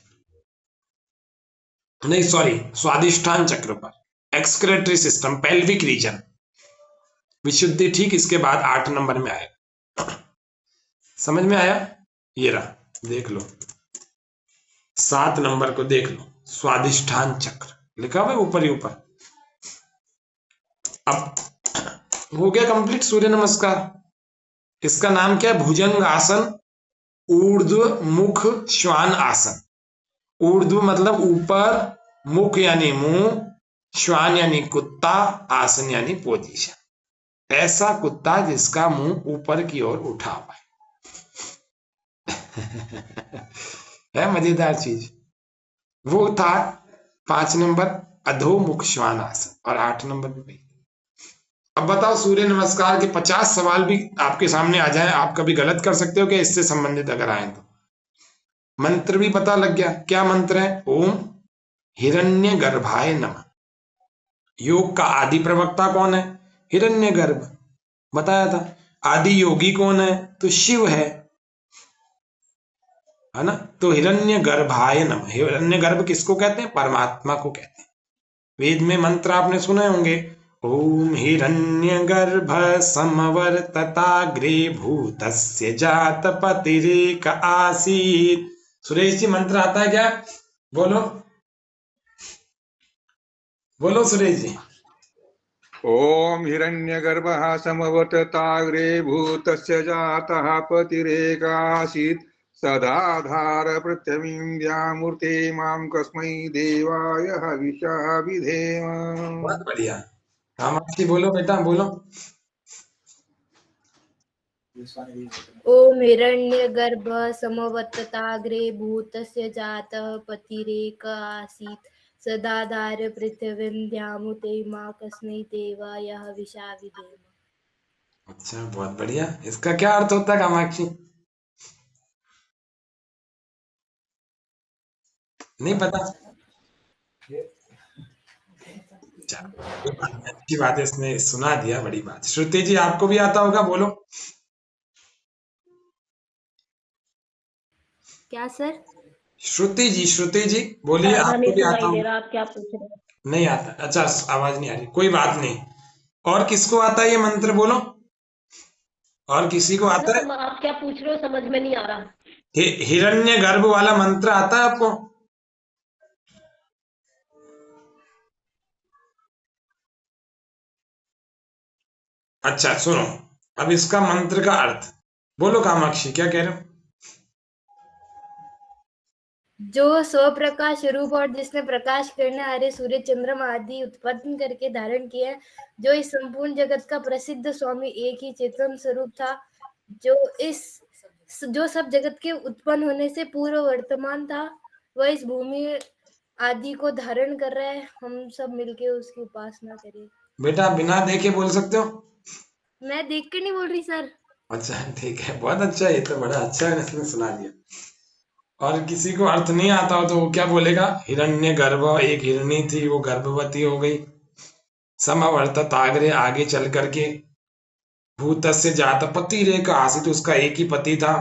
Speaker 1: नहीं सॉरी, स्वादिष्ठान चक्र पर, एक्सक्रेटरी सिस्टम, पेल्विक रीजन। विशुद्धि ठीक इसके बाद 8 नंबर में आएगा। समझ में आया, ये रहा, देख लो 7 नंबर को देख लो, स्वादिष्ठान चक्र लिखा हुआ है ऊपर ही ऊपर। अब हो गया कंप्लीट सूर्य नमस्कार। इसका नाम क्या है, भुजंग आसन, ऊर्ध्व मुख श्वान आसन। ऊर्ध्व मतलब ऊपर, मुख यानी मुंह, श्वान यानी कुत्ता, आसन यानी पोजीशन। ऐसा कुत्ता जिसका मुंह ऊपर की ओर उठा हुआ है है मजेदार चीज। वो था 5 नंबर अधोमुख श्वान आसन और 8 नंबर पे बैठ। अब बताओ सूर्य नमस्कार के 50 सवाल भी आपके सामने आ जाए, आप कभी गलत कर सकते हो कि इससे संबंधित अगर आए तो। मंत्र भी पता लग गया, क्या मंत्र है? ओम हिरण्यगर्भाय नमः। योग का आदि प्रवक्ता कौन है? हिरण्यगर्भ, बताया था। आदि योगी कौन है? तो शिव है ना। तो हिरण्यगर्भाय नमः, हिरण्यगर्भ किसको कहते हैं? परमात्मा को कहते हैं। वेद में मंत्र आपने सुने होंगे, ओम हिरण्यगर्भ समवर्तताग्रे भूतस्य जातपतिरेक आसीत्। सुरेश जी मंत्र आता है क्या? बोलो बोलो सुरेश जी।
Speaker 6: ओम हिरण्यगर्भः समवर्तताग्रे भूतस्य जातः पतिरेकासीत् सदाधार पृथ्वीं व्यामूर्ते मां कस्मै देवाय हविषा विधेम।
Speaker 1: बहुत बढ़िया। कामाक्षी बोलो बेटा, बोलो।
Speaker 5: ओम हिरण्यगर्भ समवर्तताग्रे भूतस्य जातः पतिरेक आसीत् सदाधार पृथिवीं द्यामुते मां कस्मै देवाय हविषा विधेम।
Speaker 1: अच्छा, बहुत बढ़िया। इसका क्या अर्थ होता है कामाक्षी? नहीं पता? अच्छी बात है, इसने सुना दिया, बड़ी बात। श्रुति जी आपको भी आता होगा, बोलो।
Speaker 5: क्या सर?
Speaker 1: श्रुति जी बोलिए,
Speaker 4: आधा
Speaker 1: आपको
Speaker 4: नहीं
Speaker 1: भी आता
Speaker 4: सुनाई दे
Speaker 1: होगा।
Speaker 4: रहा, आप क्या पूछ रहे हो?
Speaker 1: नहीं आता? अच्छा, आवाज नहीं आ रही, कोई बात नहीं। और किसको आता है ये मंत्र? बोलो। और किसी को आता है?
Speaker 4: आप क्या पूछ रहे हो समझ में नहीं आ रहा।
Speaker 1: हिरण्य गर्भ वाला मंत्र आता है आपको? अच्छा सुनो, अब इसका मंत्र का अर्थ बोलो। कामाक्षी क्या कह रहे हो?
Speaker 5: जो स्वप्रकाश रूप और जिसने प्रकाश करने हारे सूर्य चंद्रमा आदि उत्पन्न करके धारण किया, जो इस संपूर्ण जगत का प्रसिद्ध स्वामी एक ही चेतन स्वरूप था, जो सब जगत के उत्पन्न होने से पूर्व वर्तमान था, वह इस भूमि आदि को धारण कर रहा है। हम सब मिलके उसकी उपासना करें।
Speaker 1: बेटा बिना देखे बोल सकते हो?
Speaker 5: मैं देख के नहीं बोल रही सर।
Speaker 1: अच्छा ठीक है, बहुत अच्छा है, ये तो बड़ा अच्छा है, इसने सुना दिया। और किसी को अर्थ नहीं आता हो तो वो क्या बोलेगा? हिरण्य गर्भ, एक हिरणी थी, वो गर्भवती हो गई। समवर्तत आग्रे, आगे चल करके। भूतस्य जात पति रेखा आसित, उसका एक ही पति था,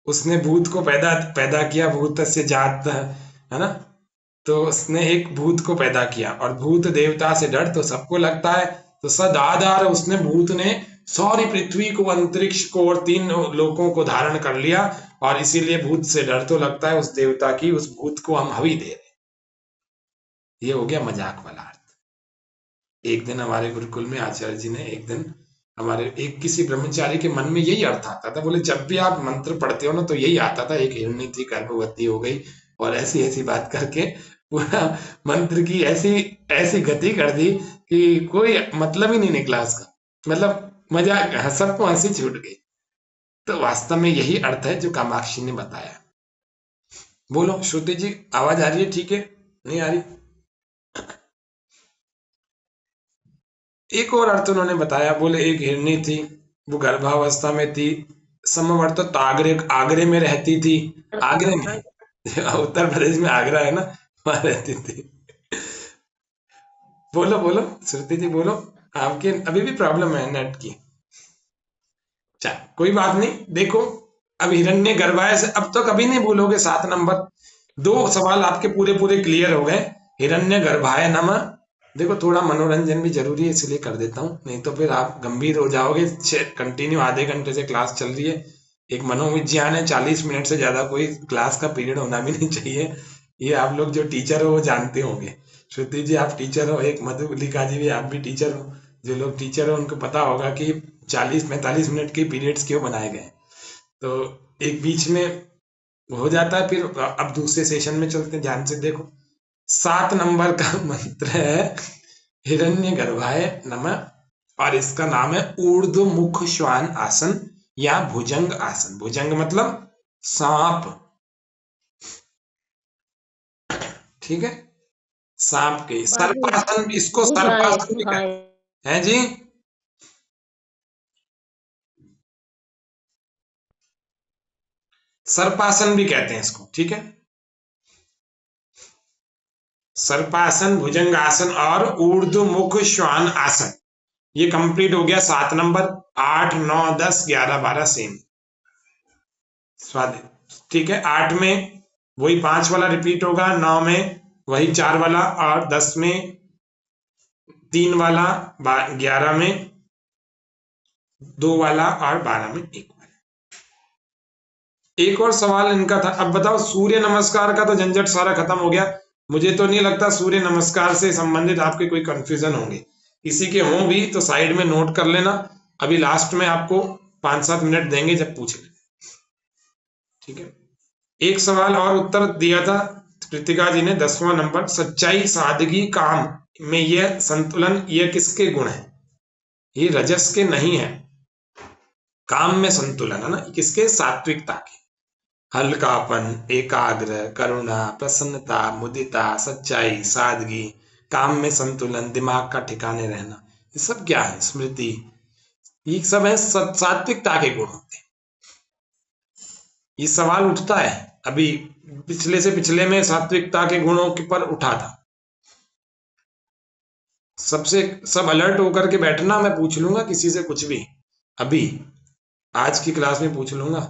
Speaker 1: उसने भूत को पैदा किया। भूतस्य जात है ना, तो उसने एक भूत को पैदा किया। और भूत देवता से डर तो सबको लगता है, तो सदाधार उसने, भूत ने सारी पृथ्वी को, अंतरिक्ष को और 3 लोकों को धारण कर लिया। और इसीलिए भूत से डर तो लगता है उस देवता की, उस भूत को हम हवि दे रहे। ये हो गया मजाक वाला अर्थ। एक दिन हमारे गुरुकुल में आचार्य जी ने, एक दिन हमारे एक किसी ब्रह्मचारी के मन में यही अर्थ आता था। बोले जब भी आप मंत्र पढ़ते हो ना तो यही आता था, एक हिरणी थी, गर्भवती हो गई, और ऐसी ऐसी बात करके पूरा मंत्र की ऐसी गति कर दी कि कोई मतलब ही नहीं निकला उसका, मतलब मजाक, सबको हंसी छूट गई। तो वास्तव में यही अर्थ है जो कामाक्षी ने बताया। बोलो श्रुति जी, आवाज आ रही है? ठीक है, नहीं आ रही? एक और अर्थ उन्होंने बताया, बोले एक हिरणी थी, वो गर्भावस्था में थी, समवर्तत आगरे में रहती थी। आगरे में, उत्तर प्रदेश में आगरा है ना, वहां रहती थी। बोलो बोलो श्रुति जी, बोलो। आपके अभी भी प्रॉब्लम है नेट की। चल कोई बात नहीं, देखो अब हिरण्य गर्भाय से अब तो कभी नहीं भूलोगे। 7 नंबर, 2 सवाल आपके पूरे पूरे क्लियर हो गए। हिरण्य गर्भाय नमः। देखो थोड़ा मनोरंजन भी जरूरी है, इसलिए कर देता हूँ, नहीं तो फिर आप गंभीर हो जाओगे। कंटिन्यू आधे घंटे से क्लास चल रही है, एक मनोविज्ञान है, 40 मिनट से ज्यादा कोई क्लास का पीरियड होना भी नहीं चाहिए। ये आप लोग जो टीचर हो वो जानते होंगे। श्रुति जी आप टीचर हो, एक मधुलिका जी भी, आप भी टीचर हो। जो लोग टीचर हो उनको पता होगा कि 40-45 मिनट के पीरियड्स क्यों बनाए गए। तो एक बीच में हो जाता है, फिर अब दूसरे सेशन में चलते हैं। ध्यान से देखो, 7 नंबर का मंत्र है हिरण्य गर्भाय नमः, और इसका नाम है ऊर्ध्वमुख श्वान आसन या भुजंग आसन। भुजंग मतलब सांप, ठीक है। सांप के सर्पासन, इसको सर्पासन भी कहते हैं जी। सर्पासन भी कहते हैं इसको, ठीक है। सर्पासन, भुजंगासन और ऊर्ध्वमुख श्वान आसन, ये कंप्लीट हो गया 7 नंबर। 8, 9, 10, 11, 12 सेम स्वाद, ठीक है। 8 में वही 5 वाला रिपीट होगा, 9 में वही 4 वाला, और 10 में 3 वाला, 11 में 2 वाला, और 12 में 1 वाला। एक और सवाल इनका था। अब बताओ, सूर्य नमस्कार का तो झंझट सारा खत्म हो गया। मुझे तो नहीं लगता सूर्य नमस्कार से संबंधित आपके कोई कंफ्यूजन होंगे। किसी के हों भी तो साइड में नोट कर लेना, अभी लास्ट में आपको 5-7 मिनट देंगे जब पूछ लेना, ठीक है। एक सवाल और उत्तर दिया था कृतिका जी ने, 10वां नंबर, सच्चाई, सादगी, काम में यह संतुलन, यह किसके गुण है? ये रजस के नहीं है। काम में संतुलन है ना, किसके? सात्विकता के। हल्कापन, एकाग्र, करुणा, प्रसन्नता, मुदिता, सच्चाई, सादगी, काम में संतुलन, दिमाग का ठिकाने रहना, ये सब क्या है? स्मृति, ये सब है सात्विकता के गुण होते हैं। ये सवाल उठता है, अभी पिछले से पिछले में सात्विकता के गुणों के पर उठा था। सब अलर्ट होकर के बैठना, मैं पूछ लूंगा किसी से कुछ भी, अभी आज की क्लास में पूछ लूंगा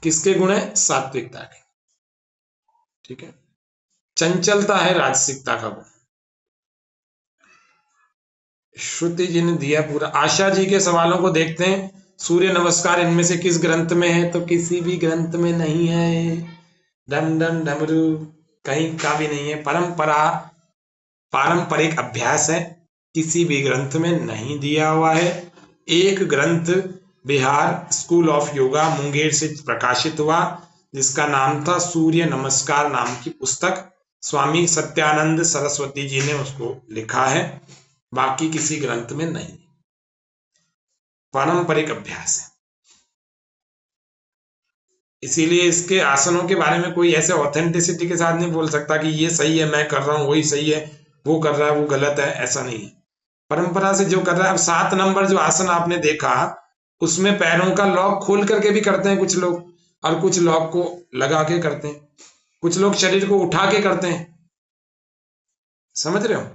Speaker 1: किसके गुण है? सात्विकता के, ठीक है। चंचलता है राजसिकता का गुण। श्रुति जी ने दिया पूरा। आशा जी के सवालों को देखते हैं। सूर्य नमस्कार इनमें से किस ग्रंथ में है? तो किसी भी ग्रंथ में नहीं है। डम डम डमरू, कहीं का भी नहीं है। पारंपरिक अभ्यास है, किसी भी ग्रंथ में नहीं दिया हुआ है। एक ग्रंथ बिहार स्कूल ऑफ योगा मुंगेर से प्रकाशित हुआ, जिसका नाम था सूर्य नमस्कार नाम की पुस्तक। स्वामी सत्यानंद सरस्वती जी ने उसको लिखा है, बाकी किसी ग्रंथ में नहीं। पारंपरिक अभ्यास है, इसीलिए इसके आसनों के बारे में कोई ऐसे ऑथेंटिसिटी के साथ नहीं बोल सकता कि ये सही है, मैं कर रहा हूं वही सही है, वो कर रहा है वो गलत है, ऐसा नहीं है। परंपरा से जो कर रहा है। अब 7 नंबर जो आसन आपने देखा, उसमें पैरों का लॉक खोल करके भी करते हैं कुछ लोग, और कुछ लॉक को लगा के करते हैं, कुछ लोग शरीर को उठा के करते हैं, समझ रहे हो?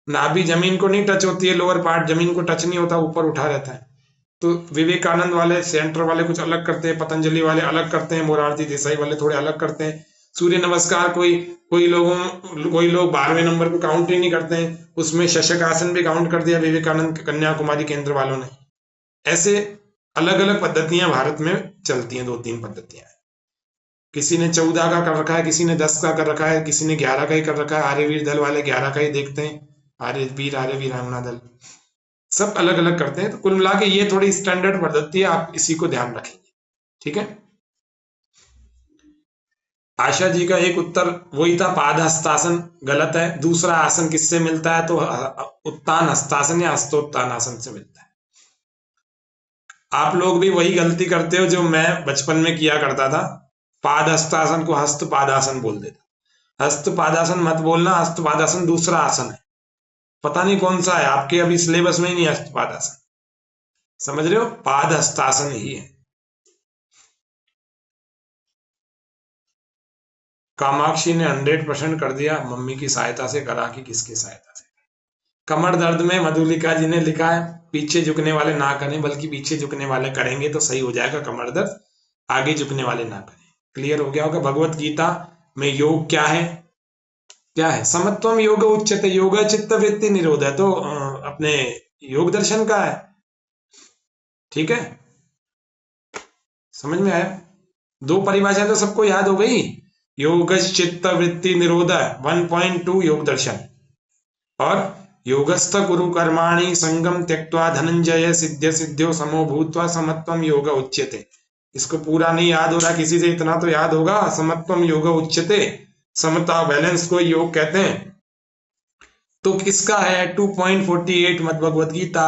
Speaker 1: नाभि जमीन को नहीं टच होती है, लोअर पार्ट जमीन को टच नहीं होता, ऊपर उठा रहता है। तो विवेकानंद वाले, सेंटर वाले कुछ अलग करते हैं, पतंजलि वाले अलग करते हैं, मोरारजी देसाई वाले थोड़े अलग करते हैं। सूर्य नमस्कार कोई लोग 12वें नंबर को काउंट ही नहीं करते हैं, उसमें शशक आसन भी काउंट कर दिया विवेकानंद कन्याकुमारी केंद्र वालों ने। ऐसे अलग अलग पद्धतियां भारत में चलती हैं, 2-3 पद्धतियां। किसी ने 14 का कर रखा है, किसी ने 10 का कर रखा है, किसी ने 11 का ही कर रखा है। आर्यवीर दल वाले 11 का ही देखते हैं, आर्यवीर वीरांगना दल सब अलग अलग करते हैं। तो कुल मिला के ये थोड़ी स्टैंडर्ड पद्धति है, आप इसी को ध्यान रखेंगे, ठीक है। आशा जी का एक उत्तर वही था, पाद हस्तासन, गलत है। दूसरा आसन किससे मिलता है? तो उत्तान हस्तासन या हस्तोत्तान आसन से मिलता है। आप लोग भी वही गलती करते हो जो मैं बचपन में किया करता था, पाद हस्तासन को हस्त पादासन बोल देता। हस्त पादासन मत बोलना, हस्त पादासन दूसरा आसन है, पता नहीं कौन सा है, आपके अभी सिलेबस में ही नहीं हस्त पादासन, समझ रहे हो? पाद हस्तासन ही है। कामाक्षी ने 100% कर दिया, मम्मी की सहायता से करा कि किसकी सहायता से? कमर दर्द में मधुलिका जी ने लिखा है, पीछे झुकने वाले ना करें, बल्कि पीछे झुकने वाले करेंगे तो सही हो जाएगा कमर दर्द, आगे झुकने वाले ना करें। क्लियर हो गया होगा। भगवत गीता में योग क्या है? क्या है? समत्वम योग उच्यते, योग चित्त वृत्ति निरोध है, तो अपने योग दर्शन का है, ठीक है। समझ में आया? 2 परिभाषाएं तो सबको याद हो गई। योग चित्त वृत्ति निरोध 1.2 योग दर्शन, और योगस्थ कुरु कर्माणि संगम त्यक्त्वा धनंजय सिद्ध्य सिद्ध्यो समो भूत्वा समत्वम योग उच्यते। इसको पूरा नहीं याद हो रहा किसी से, इतना तो याद होगा, समत्वम योग उच्यते, समता बैलेंस को योग कहते हैं। तो किसका है? 2.48 मद भगवत गीता,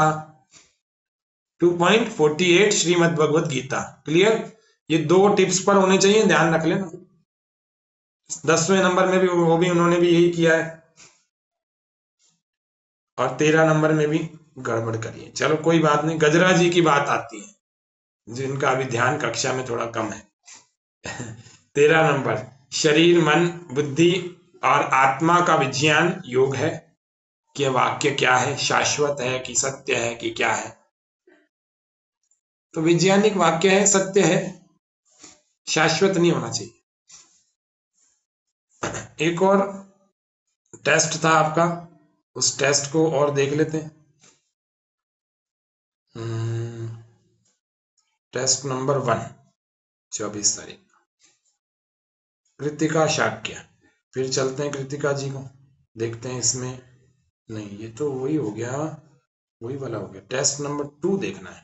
Speaker 1: 2.48 श्रीमद भगवत गीता। क्लियर? ये 2 टिप्स पर होने चाहिए, ध्यान रख लेना। 10वें नंबर में भी वो भी उन्होंने भी यही किया है, और 13 नंबर में भी गड़बड़ करी है। चलो कोई बात नहीं, गजरा जी की बात आती है जिनका अभी ध्यान कक्षा में थोड़ा कम है। 13 नंबर, शरीर मन बुद्धि और आत्मा का विज्ञान योग है। कि वाक्य क्या है, शाश्वत है कि सत्य है कि क्या है? तो वैज्ञानिक वाक्य है, सत्य है, शाश्वत नहीं होना चाहिए। एक और टेस्ट था आपका, उस टेस्ट को और देख लेते हैं। टेस्ट नंबर 1, 24 तारीख, कृतिका शाक्य। फिर चलते हैं कृतिका जी को, देखते हैं इसमें, नहीं ये तो वही हो गया, वही वाला हो गया। टेस्ट नंबर 2 देखना है।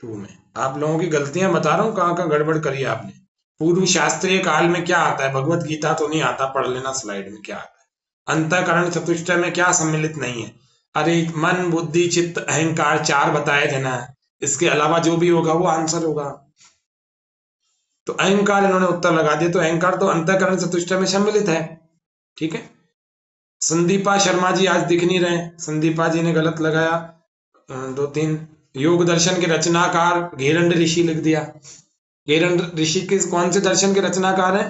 Speaker 1: 2 में आप लोगों की गलतियां बता रहा हूं, कहाँ कहाँ गड़बड़ करी है आपने। पूर्व शास्त्रीय काल में क्या आता है, भगवत गीता तो नहीं आता, पढ़ लेना स्लाइड में क्या आता है। अंतःकरण चतुष्टय में क्या सम्मिलित नहीं है? अरे मन बुद्धि चित्त अहंकार 4 बताए थे ना, इसके अलावा जो भी होगा वो आंसर होगा। तो अहंकार इन्होंने उत्तर लगा दिया, तो अहंकार तो अंतःकरण चतुष्टय में सम्मिलित है। ठीक है, संदीपा शर्मा जी आज दिख नहीं रहे, संदीपा जी ने गलत लगाया 2-3। योग दर्शन के रचनाकार घेरंड ऋषि लिख दिया। घेरंड ऋषि किस कौन से दर्शन के रचनाकार हैं?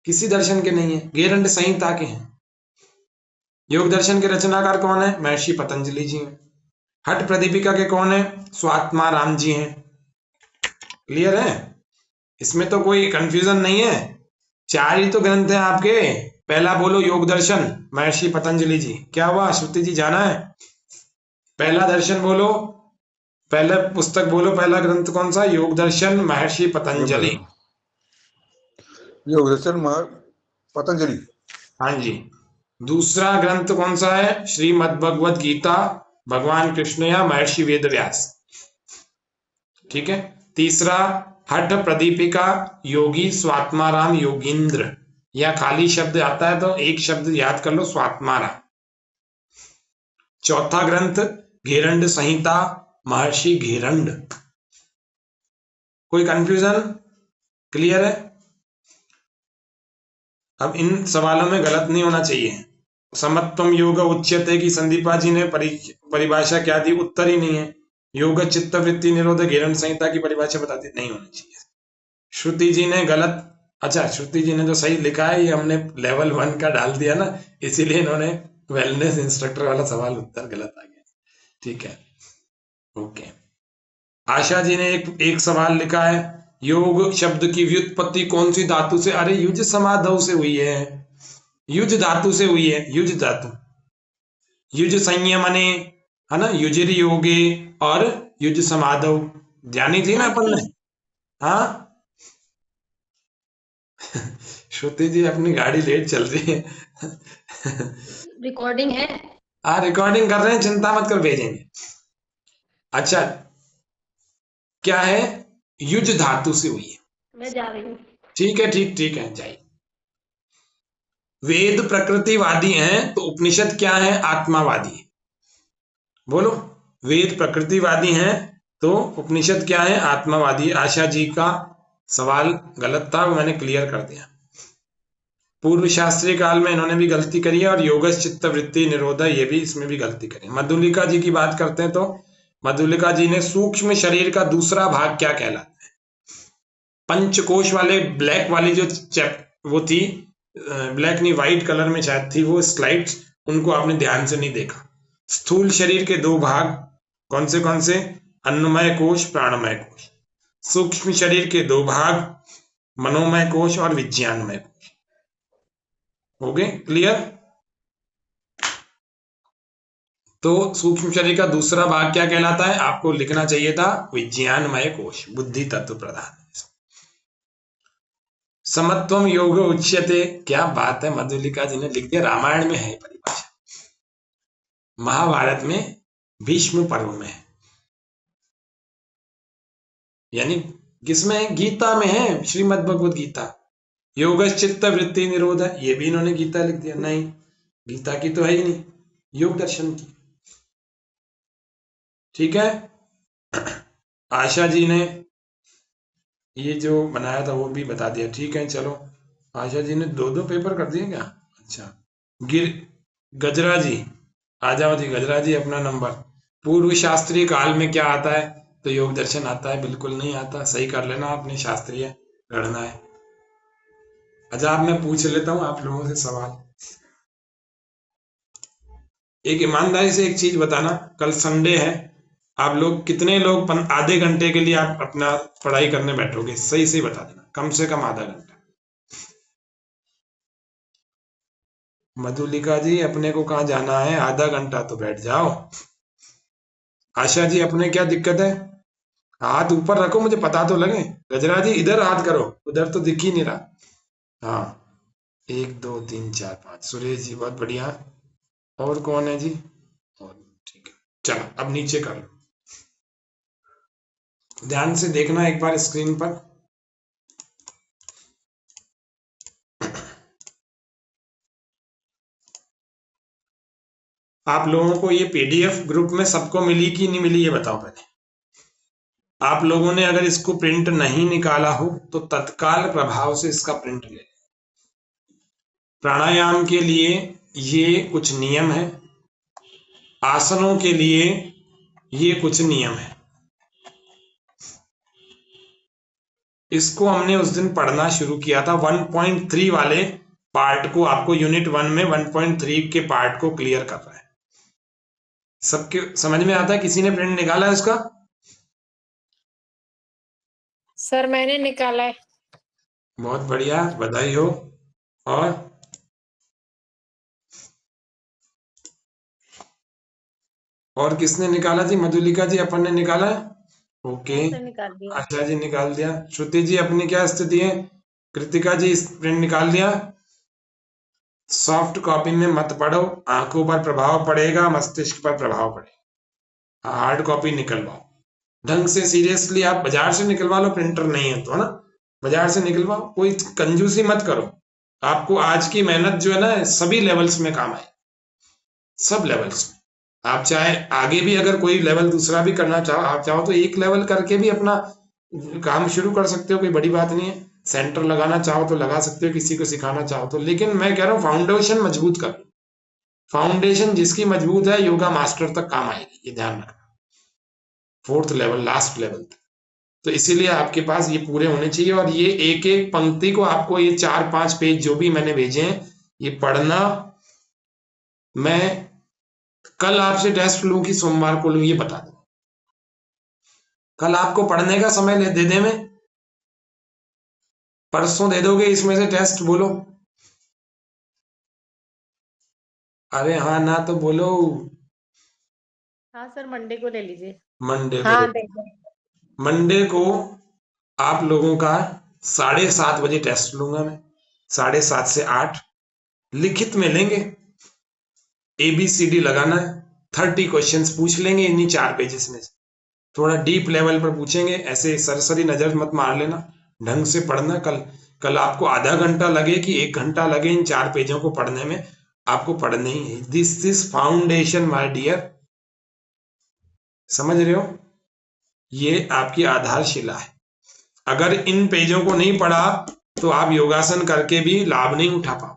Speaker 1: किसी दर्शन के नहीं है, घेरंड संहिता के हैं। योग दर्शन के रचनाकार कौन है? महर्षि पतंजलि जी हैं। हठ प्रदीपिका के कौन है? स्वात्मा राम जी हैं। क्लियर है, इसमें तो कोई कंफ्यूजन नहीं है। 4 ही तो ग्रंथ हैं आपके। पहला बोलो योग दर्शन, महर्षि पतंजलि जी। क्या हुआ, श्रुति जी जाना है? पहला दर्शन बोलो, पहला पुस्तक बोलो, पहला ग्रंथ कौन सा? योग दर्शन महर्षि पतंजलि।
Speaker 6: योग दर्शन पतंजलि,
Speaker 1: हाँ जी। दूसरा ग्रंथ कौन सा है? श्रीमद् भगवद गीता, भगवान कृष्ण या महर्षि वेदव्यास। ठीक है। तीसरा हठ प्रदीपिका योगी स्वात्माराम योगींद्र, या खाली शब्द आता है तो एक शब्द याद कर लो, स्वात्माराम। चौथा ग्रंथ घेरंड संहिता, महर्षि घेरंड। कोई कंफ्यूजन? क्लियर है? अब इन सवालों में गलत नहीं होना चाहिए। समत्वम योग उच्यते की संदीपा जी ने परिभाषा क्या दी? उत्तर ही नहीं है। योग चित्त वृत्ति निरोध घेरंड संहिता की परिभाषा बताती नहीं होनी चाहिए। श्रुति जी ने गलत, अच्छा श्रुति जी ने जो सही लिखा है ये हमने लेवल 1 का डाल दिया ना, इसीलिए इन्होंने वेलनेस इंस्ट्रक्टर वाला सवाल उत्तर गलत आ गया। ठीक है, ओके। आशा जी ने एक सवाल लिखा है, योग शब्द की व्युत्पत्ति कौन सी धातु से? अरे युज समाधव से हुई है, युज धातु से हुई है, युज धातु। युज संयमने, है ना, युजिर योगे और युज समाधव, ध्यानी थी ना अपन ने। हाँ श्रुति जी अपनी गाड़ी लेट चल रही है।
Speaker 4: रिकॉर्डिंग है।
Speaker 1: हाँ रिकॉर्डिंग कर रहे हैं, चिंता मत कर, भेजेंगे। अच्छा क्या है? युज धातु से हुई है।
Speaker 4: मैं जा रही हूँ।
Speaker 1: ठीक है, ठीक है, जाइए। वेद प्रकृतिवादी हैं तो उपनिषद क्या है? आत्मावादी है। बोलो, वेद प्रकृतिवादी हैं तो उपनिषद क्या है? आत्मावादी। आशा जी का सवाल गलत था, वो मैंने क्लियर कर दिया। पूर्व शास्त्रीय काल में इन्होंने भी गलती करी है, और योगश चित्त वृत्ति निरोध, ये भी इसमें भी गलती करी। मधुलिका जी की बात करते हैं तो मधुलिका जी ने सूक्ष्म शरीर का दूसरा भाग क्या कहलाता है? पंचकोश वाले ब्लैक वाली जो वो थी, ब्लैक नहीं व्हाइट कलर में शायद थी वो स्लाइड्स, उनको आपने ध्यान से नहीं देखा। स्थूल शरीर के 2 भाग कौन से? अन्नमय कोश, प्राणमय कोश। सूक्ष्म शरीर के 2 भाग, मनोमय कोश और विज्ञानमय कोश। हो गए क्लियर? तो सूक्ष्म शरीर का दूसरा भाग क्या कहलाता है? आपको लिखना चाहिए था विज्ञानमय कोश, बुद्धि तत्व प्रधान। समत्वम योग उच्यते, क्या बात है, मधुलिका जी ने लिख दिया। रामायण में है परिभाषा, महाभारत में भीष्म पर्व में है, यानी किसमें? गीता में है, श्रीमद् भगवद गीता। योगश चित्त वृत्ति निरोध, ये भी इन्होंने गीता लिख दिया। नहीं, गीता की तो है ही नहीं, योग दर्शन की। ठीक है, आशा जी ने ये जो बनाया था वो भी बता दिया। ठीक है, चलो आशा जी ने 2-2 पेपर कर दिए क्या? अच्छा। गजरा जी, आ जाओ जी गजरा जी, अपना नंबर। पूर्व शास्त्रीय काल में क्या आता है? तो योग दर्शन आता है? बिल्कुल नहीं आता। सही कर लेना आपने, शास्त्रीय गणना है। अच्छा, अब मैं पूछ लेता हूँ आप लोगों से सवाल। एक ईमानदारी से एक चीज बताना, कल संडे है, आप लोग कितने लोग आधे घंटे के लिए आप अपना पढ़ाई करने बैठोगे? सही सही बता देना, कम से कम आधा घंटा। मधुलिका जी, अपने को कहाँ जाना है? आधा घंटा तो बैठ जाओ। आशा जी, अपने क्या दिक्कत है? हाथ ऊपर रखो, मुझे पता तो लगे। गजरा जी, इधर हाथ करो, उधर तो दिख ही नहीं रहा। हाँ, 1 2 3 4 5। सुरेश जी, बहुत बढ़िया। और कौन है जी? और ठीक है, चलो अब नीचे कर लो। ध्यान से देखना एक बार स्क्रीन पर। आप लोगों को ये पीडीएफ ग्रुप में सबको मिली कि नहीं मिली, ये बताओ पहले। आप लोगों ने अगर इसको प्रिंट नहीं निकाला हो तो तत्काल प्रभाव से इसका प्रिंट ले। प्राणायाम के लिए ये कुछ नियम है, आसनों के लिए ये कुछ नियम है। इसको हमने उस दिन पढ़ना शुरू किया था। 1.3 वाले पार्ट को, आपको यूनिट 1 में 1.3 के पार्ट को क्लियर कर रहा है। सबके समझ में आता है? किसी ने प्रिंट निकाला है उसका?
Speaker 2: सर मैंने निकाला है।
Speaker 1: बहुत बढ़िया, बधाई हो। और किसने निकाला जी? मधुलिका जी, अपन ने निकाला है? ओके।
Speaker 3: से निकाल दिया।
Speaker 1: आशा जी निकाल दिया। श्रुति जी, अपनी क्या स्थिति है? कृतिका जी, प्रिंट निकाल दिया? सॉफ्ट कॉपी में मत पढ़ो, आंखों पर प्रभाव पड़ेगा, मस्तिष्क पर प्रभाव पड़ेगा। हार्ड कॉपी निकलवाओ ढंग से, सीरियसली। आप बाजार से निकलवा लो, प्रिंटर नहीं है तो, है ना? बाजार से निकलवाओ, कोई कंजूसी मत करो। आपको आज की मेहनत जो है ना, सभी लेवल्स में काम आए, सब लेवल्स में। आप चाहे आगे भी अगर कोई लेवल दूसरा भी करना चाहो, आप चाहो तो एक लेवल करके भी अपना काम शुरू कर सकते हो, कोई बड़ी बात नहीं है। सेंटर लगाना चाहो तो लगा सकते हो, किसी को सिखाना चाहो तो। लेकिन मैं कह रहा हूँ फाउंडेशन मजबूत कर। फाउंडेशन जिसकी मजबूत है, योगा मास्टर तक काम आएगी, ये ध्यान रखना। 4th लेवल, लास्ट लेवल तक। तो इसीलिए आपके पास ये पूरे होने चाहिए। और ये एक एक पंक्ति को आपको, ये 4-5 पेज जो भी मैंने भेजे हैं, ये पढ़ना। मैं कल आपसे टेस्ट लूं कि सोमवार को लूं, ये बता दो। कल आपको पढ़ने का समय दे दे, मैं परसों दे दोगे इसमें से टेस्ट? बोलो। अरे हाँ ना तो बोलो।
Speaker 3: हाँ सर, मंडे को ले लीजिए।
Speaker 1: मंडे को
Speaker 2: हाँ
Speaker 1: दे।
Speaker 2: दे दो।
Speaker 1: मंडे को आप लोगों का 7:30 बजे टेस्ट लूंगा मैं। 7:30 से 8 लिखित में लेंगे। ABCD लगाना है। 30 क्वेश्चंस पूछ लेंगे इन्हीं 4 पेजेस में से। थोड़ा डीप लेवल पर पूछेंगे, ऐसे सरसरी नजर मत मार लेना, ढंग से पढ़ना। कल आपको आधा घंटा लगे कि 1 घंटा लगे इन 4 पेजों को पढ़ने में, आपको पढ़ने ही है। This is foundation my dear, समझ रहे हो? ये आपकी आधारशिला है। अगर इन पेजों को नहीं पढ़ा तो आप योगासन करके भी लाभ नहीं उठा पाओ,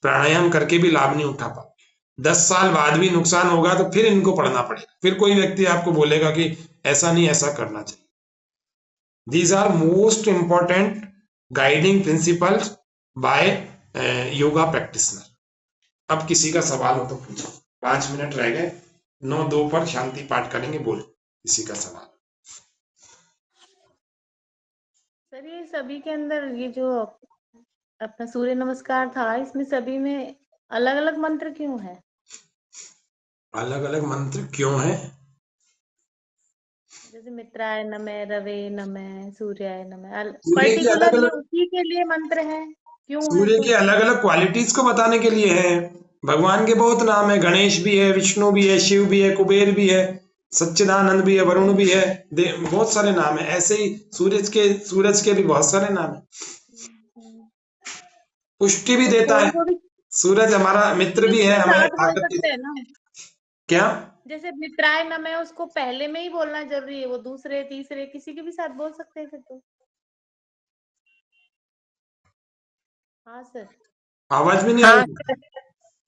Speaker 1: प्राणायाम करके भी लाभ नहीं उठा पाओ। 10 साल बाद भी नुकसान होगा तो फिर इनको पढ़ना पड़ेगा। फिर कोई व्यक्ति आपको बोलेगा कि ऐसा नहीं, ऐसा करना चाहिए। These are most important guiding principles by yoga practitioner. अब किसी का सवाल हो तो पूछो, 5 मिनट रह गए। 9:02 पर शांति पाठ करेंगे। बोलो किसी का सवाल।
Speaker 3: सर ये सभी के अंदर, ये जो अपना सूर्य नमस्कार था, इसमें सभी में अलग अलग मंत्र क्यों है?
Speaker 1: अलग अलग मंत्र क्यों है?
Speaker 3: जैसे मित्राय नमः, रवे नमः, सूर्याय नमः,
Speaker 1: सूर्य की अलग
Speaker 3: पर्टिकुलरली
Speaker 1: अलग,
Speaker 3: उसी के लिए मंत्र है, क्यों है
Speaker 1: सूर्य
Speaker 3: कुछ?
Speaker 1: की अलग अलग क्वालिटीज को बताने के लिए है। भगवान के बहुत नाम है, गणेश भी है, विष्णु भी है, शिव भी है, कुबेर भी है, सच्चिदानंद भी है, वरुण भी है, बहुत सारे नाम है। ऐसे ही सूरज के भी बहुत सारे नाम है। पुष्टि भी देता है।
Speaker 3: को भी
Speaker 1: सूरज हमारा मित्र भी है, हमें
Speaker 3: साथ बोल
Speaker 1: ताकत भी
Speaker 3: सकते
Speaker 1: देता
Speaker 3: हैं ना?
Speaker 1: है। क्या?
Speaker 3: जैसे मित्राय नमः, उसको पहले में ही बोलना जरूरी है? वो दूसरे तीसरे किसी के भी साथ बोल सकते हैं फिर तो? हाँ सर।
Speaker 1: आवाज भी नहीं आ
Speaker 2: हाँ
Speaker 1: रही?
Speaker 2: सर।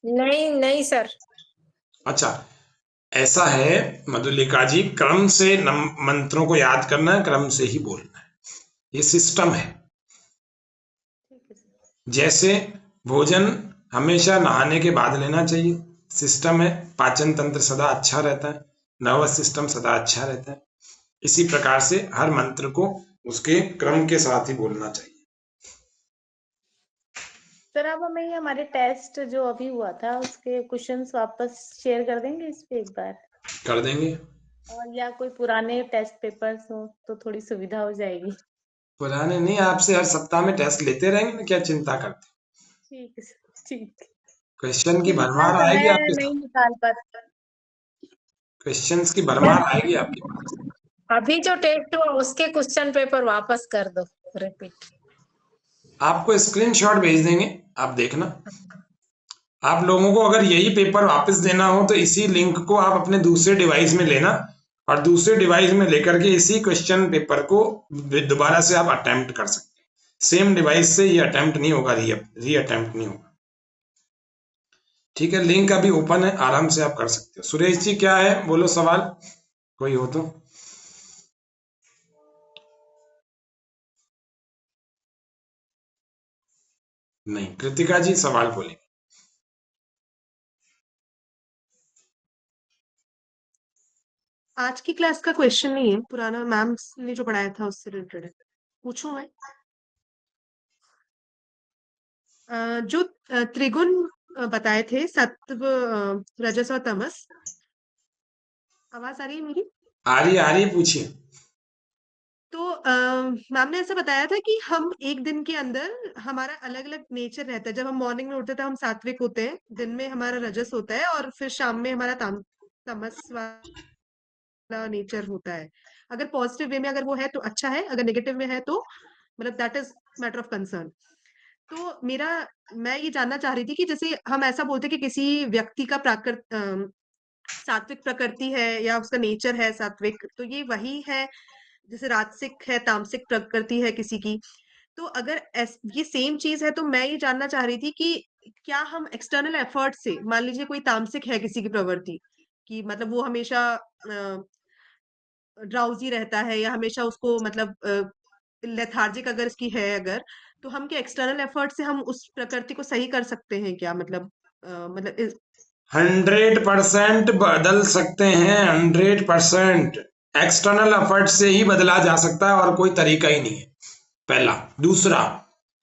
Speaker 2: नहीं नहीं सर।
Speaker 1: अच्छा, ऐसा है मधुलिका जी, क्रम से मंत्रों को याद करना है, क्रम से ही बोलना है, ये सिस्टम है।
Speaker 3: ठीक है सर।
Speaker 1: जैसे भोजन हमेशा नहाने के बाद लेना चाहिए, सिस्टम है, पाचन तंत्र सदा अच्छा रहता है, नर्वस सिस्टम सदा अच्छा रहता है। इसी प्रकार से हर मंत्र को उसके क्रम के साथ ही बोलना चाहिए।
Speaker 3: सर आप हमें ये हमारे टेस्ट जो अभी हुआ था उसके क्वेश्चंस वापस शेयर कर देंगे इस पे एक बार,
Speaker 1: कर देंगे।
Speaker 3: और या कोई पुराने टेस्ट पेपर्स हो तो थोड़ी सुविधा हो जाएगी।
Speaker 1: पुराने नहीं, आपसे हर सप्ताह में टेस्ट लेते रहेंगे ना, क्या चिंता करते?
Speaker 3: ठीक है सर, ठीक है।
Speaker 1: क्वेश्चन की
Speaker 3: लेकिन इतना
Speaker 1: भरमार आएगी
Speaker 3: समय
Speaker 1: आपके
Speaker 3: नहीं
Speaker 1: साथ,
Speaker 3: निकाल पाते।
Speaker 1: क्वेश्चंस की भरमार आएगी आपके पास।
Speaker 2: अभी जो टेस्ट हुआ उसके क्वेश्चन पेपर वापस कर दो, रिपीट।
Speaker 1: आपको स्क्रीनशॉट भेज देंगे, आप देखना। आप लोगों को अगर यही पेपर वापस देना हो तो इसी लिंक को आप अपने दूसरे डिवाइस में लेना, और दूसरे डिवाइस में लेकर के इसी क्वेश्चन पेपर को दोबारा से आप अटेम्प्ट कर सकते हैं। सेम डिवाइस से ये अटेम्प्ट नहीं होगा, री अटेम्प्ट नहीं होगा। ठीक है, लिंक अभी ओपन है, आराम से आप कर सकते हो। सुरेश जी क्या है, बोलो सवाल कोई हो तो। नहीं, कृतिका जी सवाल बोलेंगे।
Speaker 7: आज की क्लास का क्वेश्चन नहीं है, पुराना मैम ने जो पढ़ाया था उससे रिलेटेड है। पूछूं मैं? जो त्रिगुण बताए थे, सत्व, रजस और तमस। आवाज आ रही है मेरी?
Speaker 1: आ रही पूछिए।
Speaker 7: तो मैम ने ऐसा बताया था कि हम एक दिन के अंदर हमारा अलग अलग नेचर रहता है। जब हम मॉर्निंग में उठते हैं तो हम सात्विक होते हैं, दिन में हमारा रजस होता है, और फिर शाम में हमारा तमस वाला नेचर होता है। अगर पॉजिटिव वे में अगर वो है तो अच्छा है, अगर नेगेटिव में है तो मतलब that is matter of concern. तो मैं ये जानना चाह रही थी कि जैसे हम ऐसा बोलते हैं कि किसी व्यक्ति का सात्विक प्रकृति है या उसका नेचर है सात्विक, तो ये वही है जैसे राजसिक है, तामसिक प्रकृति है किसी की। तो अगर ये सेम चीज है, तो मैं ये जानना चाह रही थी कि क्या हम एक्सटर्नल एफर्ट से, मान लीजिए कोई तामसिक है किसी की प्रवृत्ति, कि मतलब वो हमेशा ड्राउजी रहता है या हमेशा उसको मतलब लेथार्जिक अगर इसकी है अगर, तो हम क्या एक्सटर्नल एफर्ट से हम उस प्रकृति को सही कर सकते हैं क्या? मतलब
Speaker 1: 100% बदल सकते हैं, 100% एक्सटर्नल एफर्ट से ही बदला जा सकता है, और कोई तरीका ही नहीं है, पहला। दूसरा,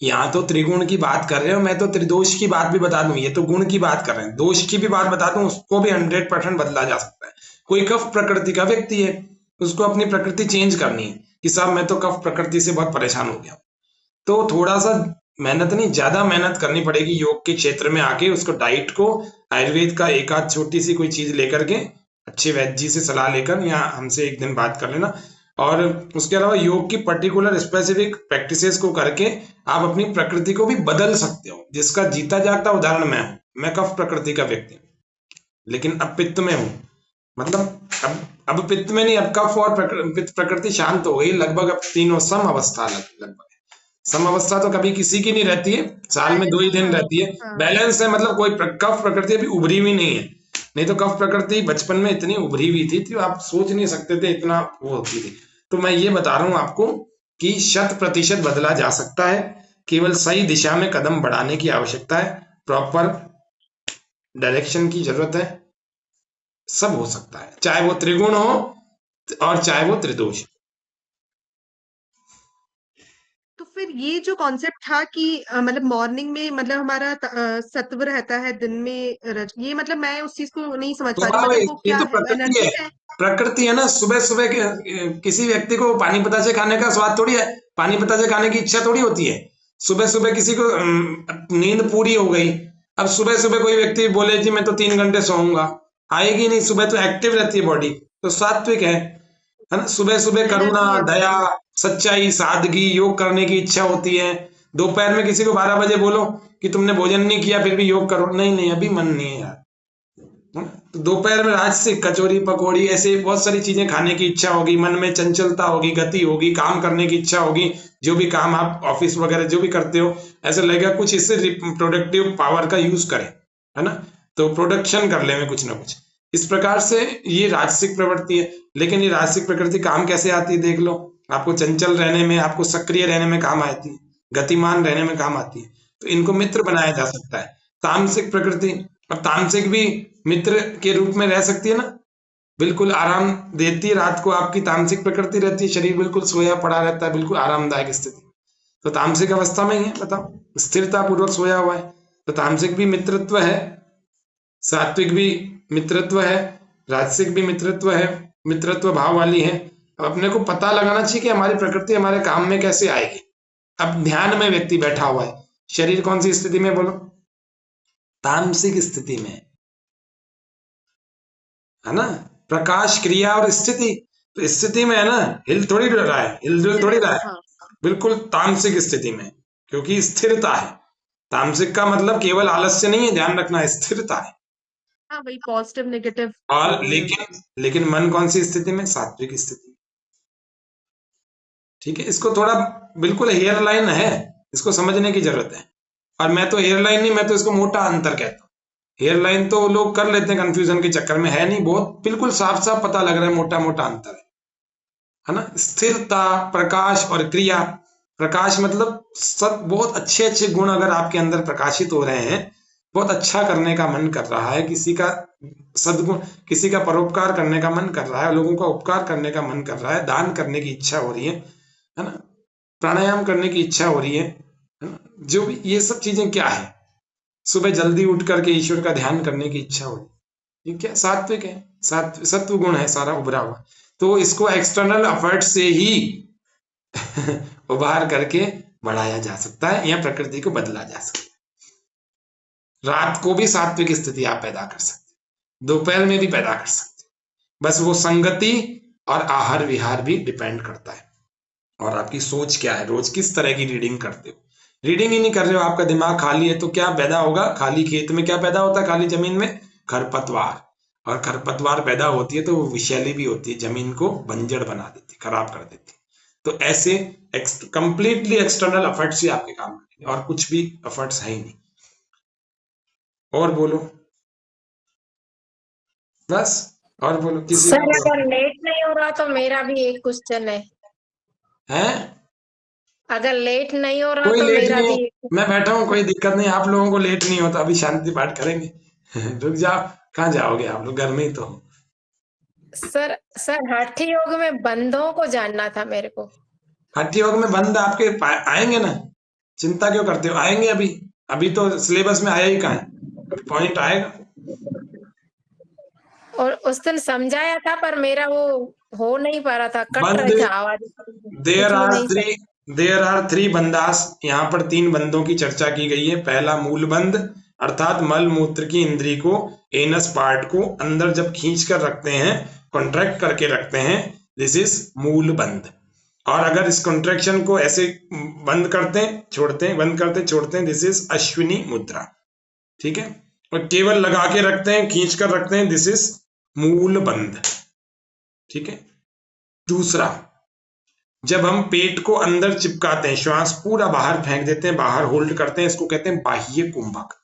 Speaker 1: यहाँ तो त्रिगुण की बात कर रहे हो, मैं तो त्रिदोष की बात भी बता दूं, ये तो गुण की बात कर रहे हैं, दोष की भी बात बता दूं, उसको भी 100% बदला जा सकता है। कोई कफ प्रकृति का व्यक्ति है, उसको अपनी प्रकृति चेंज करनी है कि साहब मैं तो कफ प्रकृति से बहुत परेशान हो गया, तो थोड़ा सा मेहनत नहीं, ज्यादा मेहनत करनी पड़ेगी योग के क्षेत्र में आके। उसको डाइट को आयुर्वेद का एक आध छोटी सी कोई चीज लेकर के, अच्छे वैद्य जी से सलाह लेकर, या हमसे एक दिन बात कर लेना, और उसके अलावा योग की पर्टिकुलर स्पेसिफिक प्रैक्टिसेस को करके आप अपनी प्रकृति को भी बदल सकते हो। जिसका जीता जागता उदाहरण मैं हूं, मैं कफ प्रकृति का व्यक्ति हूं, लेकिन अब पित्त में हूं, मतलब अब पित्त में नहीं, अब कफ और पित्त प्रकृति शांत हो गई लगभग, अब तीनों सम अवस्था लगभग। सम अवस्था तो कभी किसी की नहीं रहती है, साल में 2 ही दिन रहती है, बैलेंस है, मतलब कोई कफ प्रकृति अभी उभरी हुई नहीं है। नहीं तो कफ प्रकृति बचपन में इतनी उभरी हुई थी तो आप सोच नहीं सकते थे, इतना वो होती थी। तो मैं ये बता रहा हूं आपको कि 100% बदला जा सकता है, केवल सही दिशा में कदम बढ़ाने की आवश्यकता है, प्रॉपर डायरेक्शन की जरूरत है, सब हो सकता है, चाहे वो त्रिगुण हो और चाहे वो त्रिदोष।
Speaker 7: तो फिर ये जो कॉन्सेप्ट था कि मतलब मॉर्निंग में मतलब हमारा सत्व रहता है, दिन में ये मतलब मैं उस चीज को नहीं समझ पा रही, मतलब वो
Speaker 1: ये
Speaker 7: क्या
Speaker 1: तो
Speaker 7: है,
Speaker 1: प्रकृति
Speaker 7: एनर्जी
Speaker 1: है,
Speaker 7: है?
Speaker 1: प्रकृति है ना। सुबह सुबह किसी व्यक्ति को पानी पतासे खाने का स्वाद थोड़ी है, पानी पतासे खाने की इच्छा थोड़ी होती है। सुबह सुबह किसी को नींद पूरी हो गई, अब सुबह सुबह कोई व्यक्ति बोले जी मैं तो 3 घंटे सोऊंगा, आएगी नहीं, सुबह तो एक्टिव रहती है बॉडी, तो सात्विक है ना। सुबह सुबह करुणा,
Speaker 7: एनर्जी है
Speaker 1: दया,
Speaker 7: बॉडी।
Speaker 1: सच्चाई, सादगी, योग करने की इच्छा होती है। दोपहर में किसी को 12 बजे बोलो कि तुमने भोजन नहीं किया फिर भी योग करो, नहीं नहीं अभी मन नहीं है यार, तो दोपहर में राजसिक कचौरी पकौड़ी ऐसे बहुत सारी चीजें खाने की इच्छा होगी, मन में चंचलता होगी, गति होगी, काम करने की इच्छा होगी, जो भी काम आप ऑफिस वगैरह जो भी करते हो, ऐसा लगेगा कुछ इससे प्रोडक्टिव पावर का यूज करें, है ना, तो प्रोडक्शन कर ले कुछ ना कुछ। इस प्रकार से ये राजसिक प्रवृत्ति है। लेकिन ये राजसिक प्रकृति काम कैसे आती है देख लो, आपको चंचल रहने में, आपको सक्रिय रहने में काम आती है, गतिमान रहने में काम आती है। तो इनको मित्र बनाया जा सकता है। तामसिक प्रकृति, और तामसिक भी मित्र के रूप में रह सकती है ना, बिल्कुल आराम देती है रात को, आपकी तामसिक प्रकृति रहती है, शरीर बिल्कुल सोया पड़ा रहता है, बिल्कुल आरामदायक स्थिति, तो तामसिक अवस्था में ही है, बताओ, स्थिरता पूर्वक सोया हुआ है, तो तामसिक भी मित्रत्व है, सात्विक भी मित्रत्व है, राजसिक भी मित्रत्व है, मित्रत्व भाव वाली है। अब अपने को पता लगाना चाहिए कि हमारी प्रकृति हमारे काम में कैसे आएगी। अब ध्यान में व्यक्ति बैठा हुआ है, शरीर कौन सी स्थिति में, बोलो, तामसिक स्थिति में, है ना, प्रकाश, क्रिया और स्थिति, तो स्थिति में है ना, हिल थोड़ी रहा है, हिलजुल थोड़ी रहा है,
Speaker 7: हाँ
Speaker 1: बिल्कुल तामसिक स्थिति में, क्योंकि स्थिरता है। तामसिक का मतलब केवल आलस्य नहीं है, ध्यान रखना, स्थिरता है।
Speaker 7: हाँ, वही पॉजिटिव नेगेटिव।
Speaker 1: और लेकिन मन कौन सी स्थिति में, सात्विक स्थिति, ठीक है। इसको थोड़ा बिल्कुल हेयर लाइन है, इसको समझने की जरूरत है। और मैं तो हेयर लाइन नहीं, मैं तो इसको मोटा अंतर कहता हूँ। हेयर लाइन तो लोग कर लेते हैं कंफ्यूजन के चक्कर में, है नहीं, बहुत बिल्कुल साफ साफ पता लग रहा है, मोटा मोटा अंतर है ना। स्थिरता, प्रकाश और क्रिया। प्रकाश मतलब सब बहुत अच्छे अच्छे गुण अगर आपके अंदर प्रकाशित हो रहे हैं, बहुत अच्छा करने का मन कर रहा है, किसी का सद्गुण, किसी का परोपकार करने का मन कर रहा है, लोगों का उपकार करने का मन कर रहा है, दान करने की इच्छा हो रही है ना, प्राणायाम करने की इच्छा हो रही है ना, जो भी ये सब चीजें क्या है, सुबह जल्दी उठ करके ईश्वर का ध्यान करने की इच्छा हो रही है, ये क्या सात्विक है, सत्व गुण है सारा उभरा हुआ। तो इसको एक्सटर्नल एफर्ट से ही उभार करके बढ़ाया जा सकता है, या प्रकृति को बदला जा सकता है। रात को भी सात्विक स्थिति आप पैदा कर सकते, दोपहर में भी पैदा कर सकते, बस वो संगति और आहार विहार भी डिपेंड करता है। और आपकी सोच क्या है, रोज किस तरह की रीडिंग करते हो। रीडिंग ही नहीं कर रहे हो, आपका दिमाग खाली है, तो क्या पैदा होगा, खाली खेत में क्या पैदा होता है, खाली जमीन में खरपतवार, और खरपतवार पैदा होती है तो वो विषैली भी होती है, जमीन को बंजर बना देती, खराब कर देती। तो ऐसे कंप्लीटली एक्सटर्नल एफर्ट्स ही आपके काम करेंगे, और कुछ भी एफर्ट्स है ही नहीं। और बोलो, बस, और बोलो किसी
Speaker 2: सर अगर लेट नहीं हो रहा तो मेरा भी एक क्वेश्चन है, अगर लेट नहीं हो रहा
Speaker 1: कोई
Speaker 2: तो
Speaker 1: लेट
Speaker 2: मेरा
Speaker 1: नहीं
Speaker 2: भी
Speaker 1: है, मैं बैठा हूँ, कोई दिक्कत नहीं, आप लोगों को लेट नहीं होता, अभी शांति पाठ करेंगे। रुक जाओ, कहाँ जाओगे आप लोग, घर में ही तो हो।
Speaker 2: सर हठ योग में बंधों को जानना था मेरे को।
Speaker 1: हठ योग में बंद आपके आएंगे ना, चिंता क्यों करते हो, आएंगे। अभी तो सिलेबस में आया ही कहाँ है, अभी पॉइंट आएगा।
Speaker 2: और उस दिन समझाया था पर मेरा वो हो नहीं पा रहा था, कट रही था आवाज,
Speaker 1: देयर आर 3 बंदास। यहाँ पर 3 बंदों की चर्चा की गई है। पहला मूल बंद, अर्थात मल मूत्र की इंद्री को, एनस पार्ट को अंदर जब खींच कर रखते हैं, कॉन्ट्रैक्ट करके रखते हैं, दिस इज मूल बंद। और अगर इस कॉन्ट्रैक्शन को ऐसे बंद करते हैं, छोड़ते हैं, बंद करते छोड़ते हैं, दिस इज अश्विनी मुद्रा, ठीक है। और केवल लगा के रखते हैं, खींच कर रखते हैं, दिस इज मूल बंद, ठीक है। दूसरा, जब हम पेट को अंदर चिपकाते हैं, श्वास पूरा बाहर फेंक देते हैं, बाहर होल्ड करते हैं, इसको कहते हैं बाह्य कुंभक,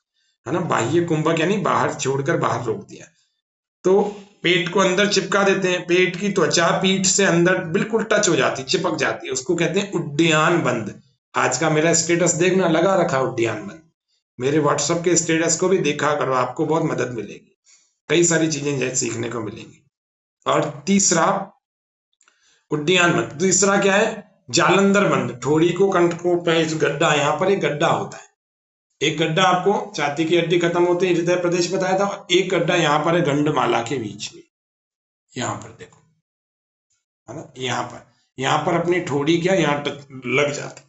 Speaker 1: है ना। बाह्य कुंभक यानी बाहर छोड़कर बाहर रोक दिया। तो पेट को अंदर चिपका देते हैं, पेट की त्वचा पीठ से अंदर बिल्कुल टच हो जाती, चिपक जाती है, उसको कहते हैं उड्डयन बंद। आज का मेरा स्टेटस देखना, लगा रखा उड्डयन बंद। मेरे व्हाट्सएप के स्टेटस को भी देखा करो, आपको बहुत मदद मिलेगी, कई सारी चीजें सीखने को मिलेंगी। और तीसरा उड्डयन बंद। तीसरा क्या है, जालंधर बंद। ठोड़ी को कंठ को गड्ढा, यहाँ पर एक गड्ढा होता है, एक गड्ढा आपको छाती की हड्डी खत्म होती है, हृदय प्रदेश बताया था, और एक गड्ढा यहाँ पर है गंडमाला के बीच में, यहाँ पर देखो, है ना, यहाँ पर अपनी ठोड़ी क्या यहाँ लग जाती,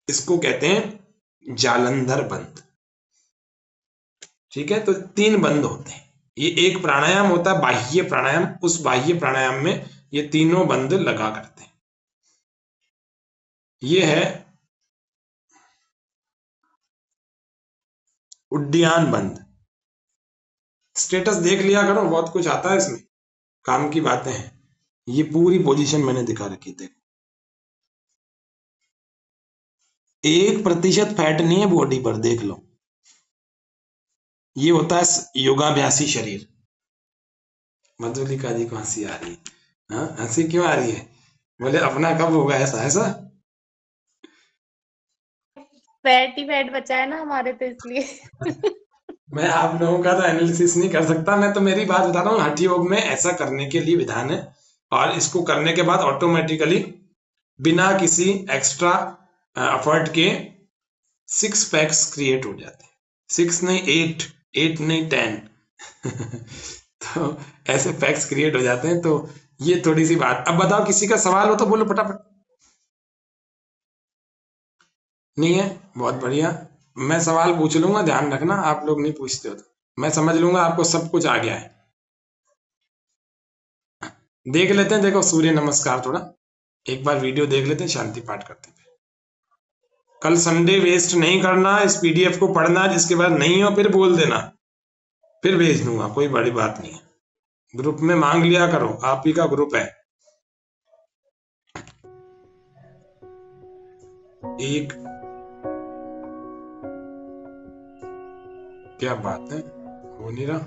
Speaker 1: इसको कहते हैं जालंधर बंद, ठीक है। तो 3 बंद होते हैं। ये एक प्राणायाम होता है बाह्य प्राणायाम, उस बाह्य प्राणायाम में ये तीनों बंद लगा करते हैं। ये है उड्डयन बंद। स्टेटस देख लिया करो, बहुत कुछ आता है इसमें, काम की बातें हैं। ये पूरी पोजीशन मैंने दिखा रखी थी, 1% फैट नहीं है बॉडी पर, देख लो। ये होता है योगाभ्यासी शरीर। मधुलिका जी को हंसी आ रही है, हाँ हंसी क्यों आ रही है? बोले अपना कब होगा ऐसा ऐसा?
Speaker 3: फैट ही फैट बचा है ना हमारे, तो इसलिए।
Speaker 1: मैं आप लोगों का तो एनालिसिस नहीं कर सकता, मैं तो मेरी बात बता रहा हूँ। हठ योग में ऐसा करने के लिए विधान है, और इसको करने के बाद ऑटोमेटिकली बिना किसी एक्स्ट्रा एफर्ट के 6 पैक्स क्रिएट हो जाते हैं। 6 नहीं 8, 8 नहीं 10 तो ऐसे पैक्स क्रिएट हो जाते हैं। तो ये थोड़ी सी बात। अब बताओ, किसी का सवाल हो तो बोलो फटाफट। नहीं है? बहुत बढ़िया, मैं सवाल पूछ लूंगा, ध्यान रखना। आप लोग नहीं पूछते हो तो मैं समझ लूंगा आपको सब कुछ आ गया है। देख लेते हैं, देखो सूर्य नमस्कार थोड़ा एक बार वीडियो देख लेते हैं, शांति पाठ करते हैं। कल संडे वेस्ट नहीं करना, इस पीडीएफ को पढ़ना, जिसके बाद नहीं हो फिर बोल देना, फिर भेज दूंगा, कोई बड़ी बात नहीं है। ग्रुप में मांग लिया करो, आप ही का ग्रुप है। एक क्या बात है, हो नहीं रहा।